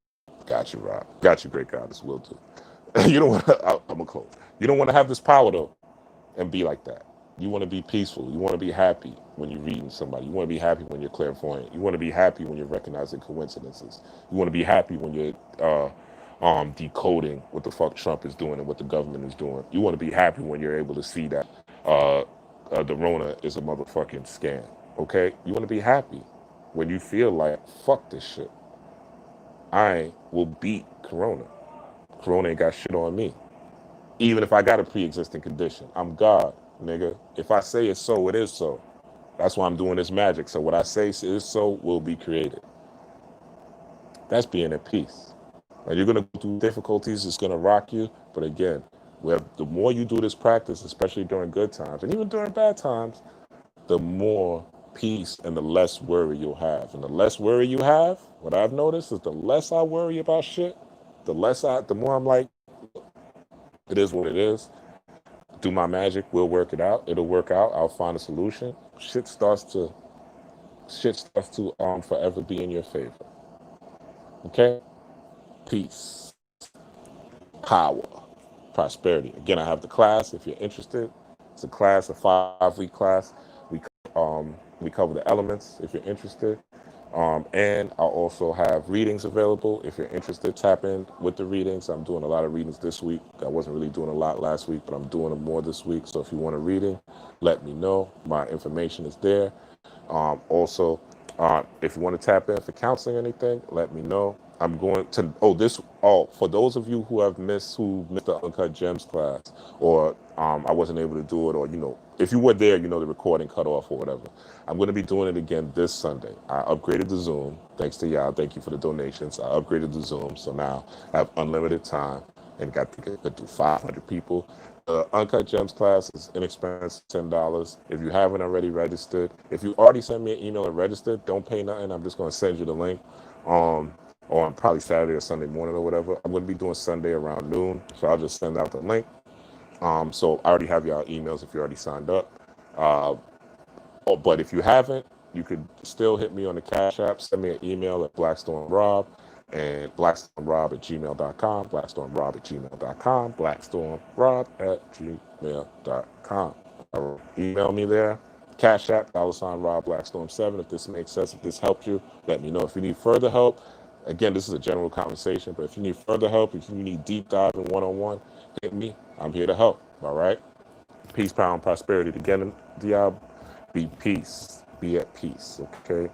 Got you, Rob. Got you, great goddess, will do. You don't want to... I'm going to close. You don't want to have this power, though, and be like that. You want to be peaceful. You want to be happy when you're reading somebody. You want to be happy when you're clairvoyant. You want to be happy when you're recognizing coincidences. You want to be happy when you're decoding what the fuck Trump is doing and what the government is doing. You want to be happy when you're able to see that the Rona is a motherfucking scam. Okay? You want to be happy when you feel like, fuck this shit. I will beat Corona. Corona ain't got shit on me. Even if I got a pre-existing condition, I'm God, nigga. If I say it's so, it is so. That's why I'm doing this magic. So what I say is so will be created. That's being at peace. Now, you're going to go through difficulties. It's going to rock you. But again, the more you do this practice, especially during good times and even during bad times, the more peace and the less worry you'll have. And the less worry you have, what I've noticed is the less I worry about shit, the more I'm like, it is what it is. Do my magic, we'll work it out. It'll work out. I'll find a solution. Shit starts to forever be in your favor. Okay? Peace, power, prosperity. Again, I have the class if you're interested. It's a class, a 5-week class. We cover the elements if you're interested. And I'll also have readings available. If you're interested, tap in with the readings. I'm doing a lot of readings this week. I wasn't really doing a lot last week, but I'm doing them more this week. So if you want a reading, let me know. My information is there. Also, if you want to tap in for counseling or anything, let me know. I'm going to, for those of you who missed the Uncut Gems class, or I wasn't able to do it, or, if you were there, the recording cut off or whatever. I'm going to be doing it again this Sunday. I upgraded the Zoom. Thanks to y'all. Thank you for the donations. I upgraded the Zoom. So now I have unlimited time and got to get through 500 people. The Uncut Gems class is inexpensive, $10. If you haven't already registered, if you already sent me an email and registered, don't pay nothing. I'm just going to send you the link on probably Saturday or Sunday morning or whatever. I'm going to be doing Sunday around noon, so I'll just send out the link. So I already have y'all emails if you already signed up. But if you haven't, you could still hit me on the Cash App. Send me an email at blackstormrob and blackstormrob@gmail.com, blackstormrob@gmail.com, blackstormrob@gmail.com. Email me there. Cash App, $Rob Blackstorm7. If this makes sense, if this helped you, let me know. If you need further help, again, this is a general conversation, but if you need further help, if you need deep dive and one-on-one, hit me. I'm here to help, all right? Peace, power, and prosperity. Again, Diab, be peace. Be at peace, okay?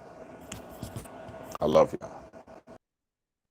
I love you.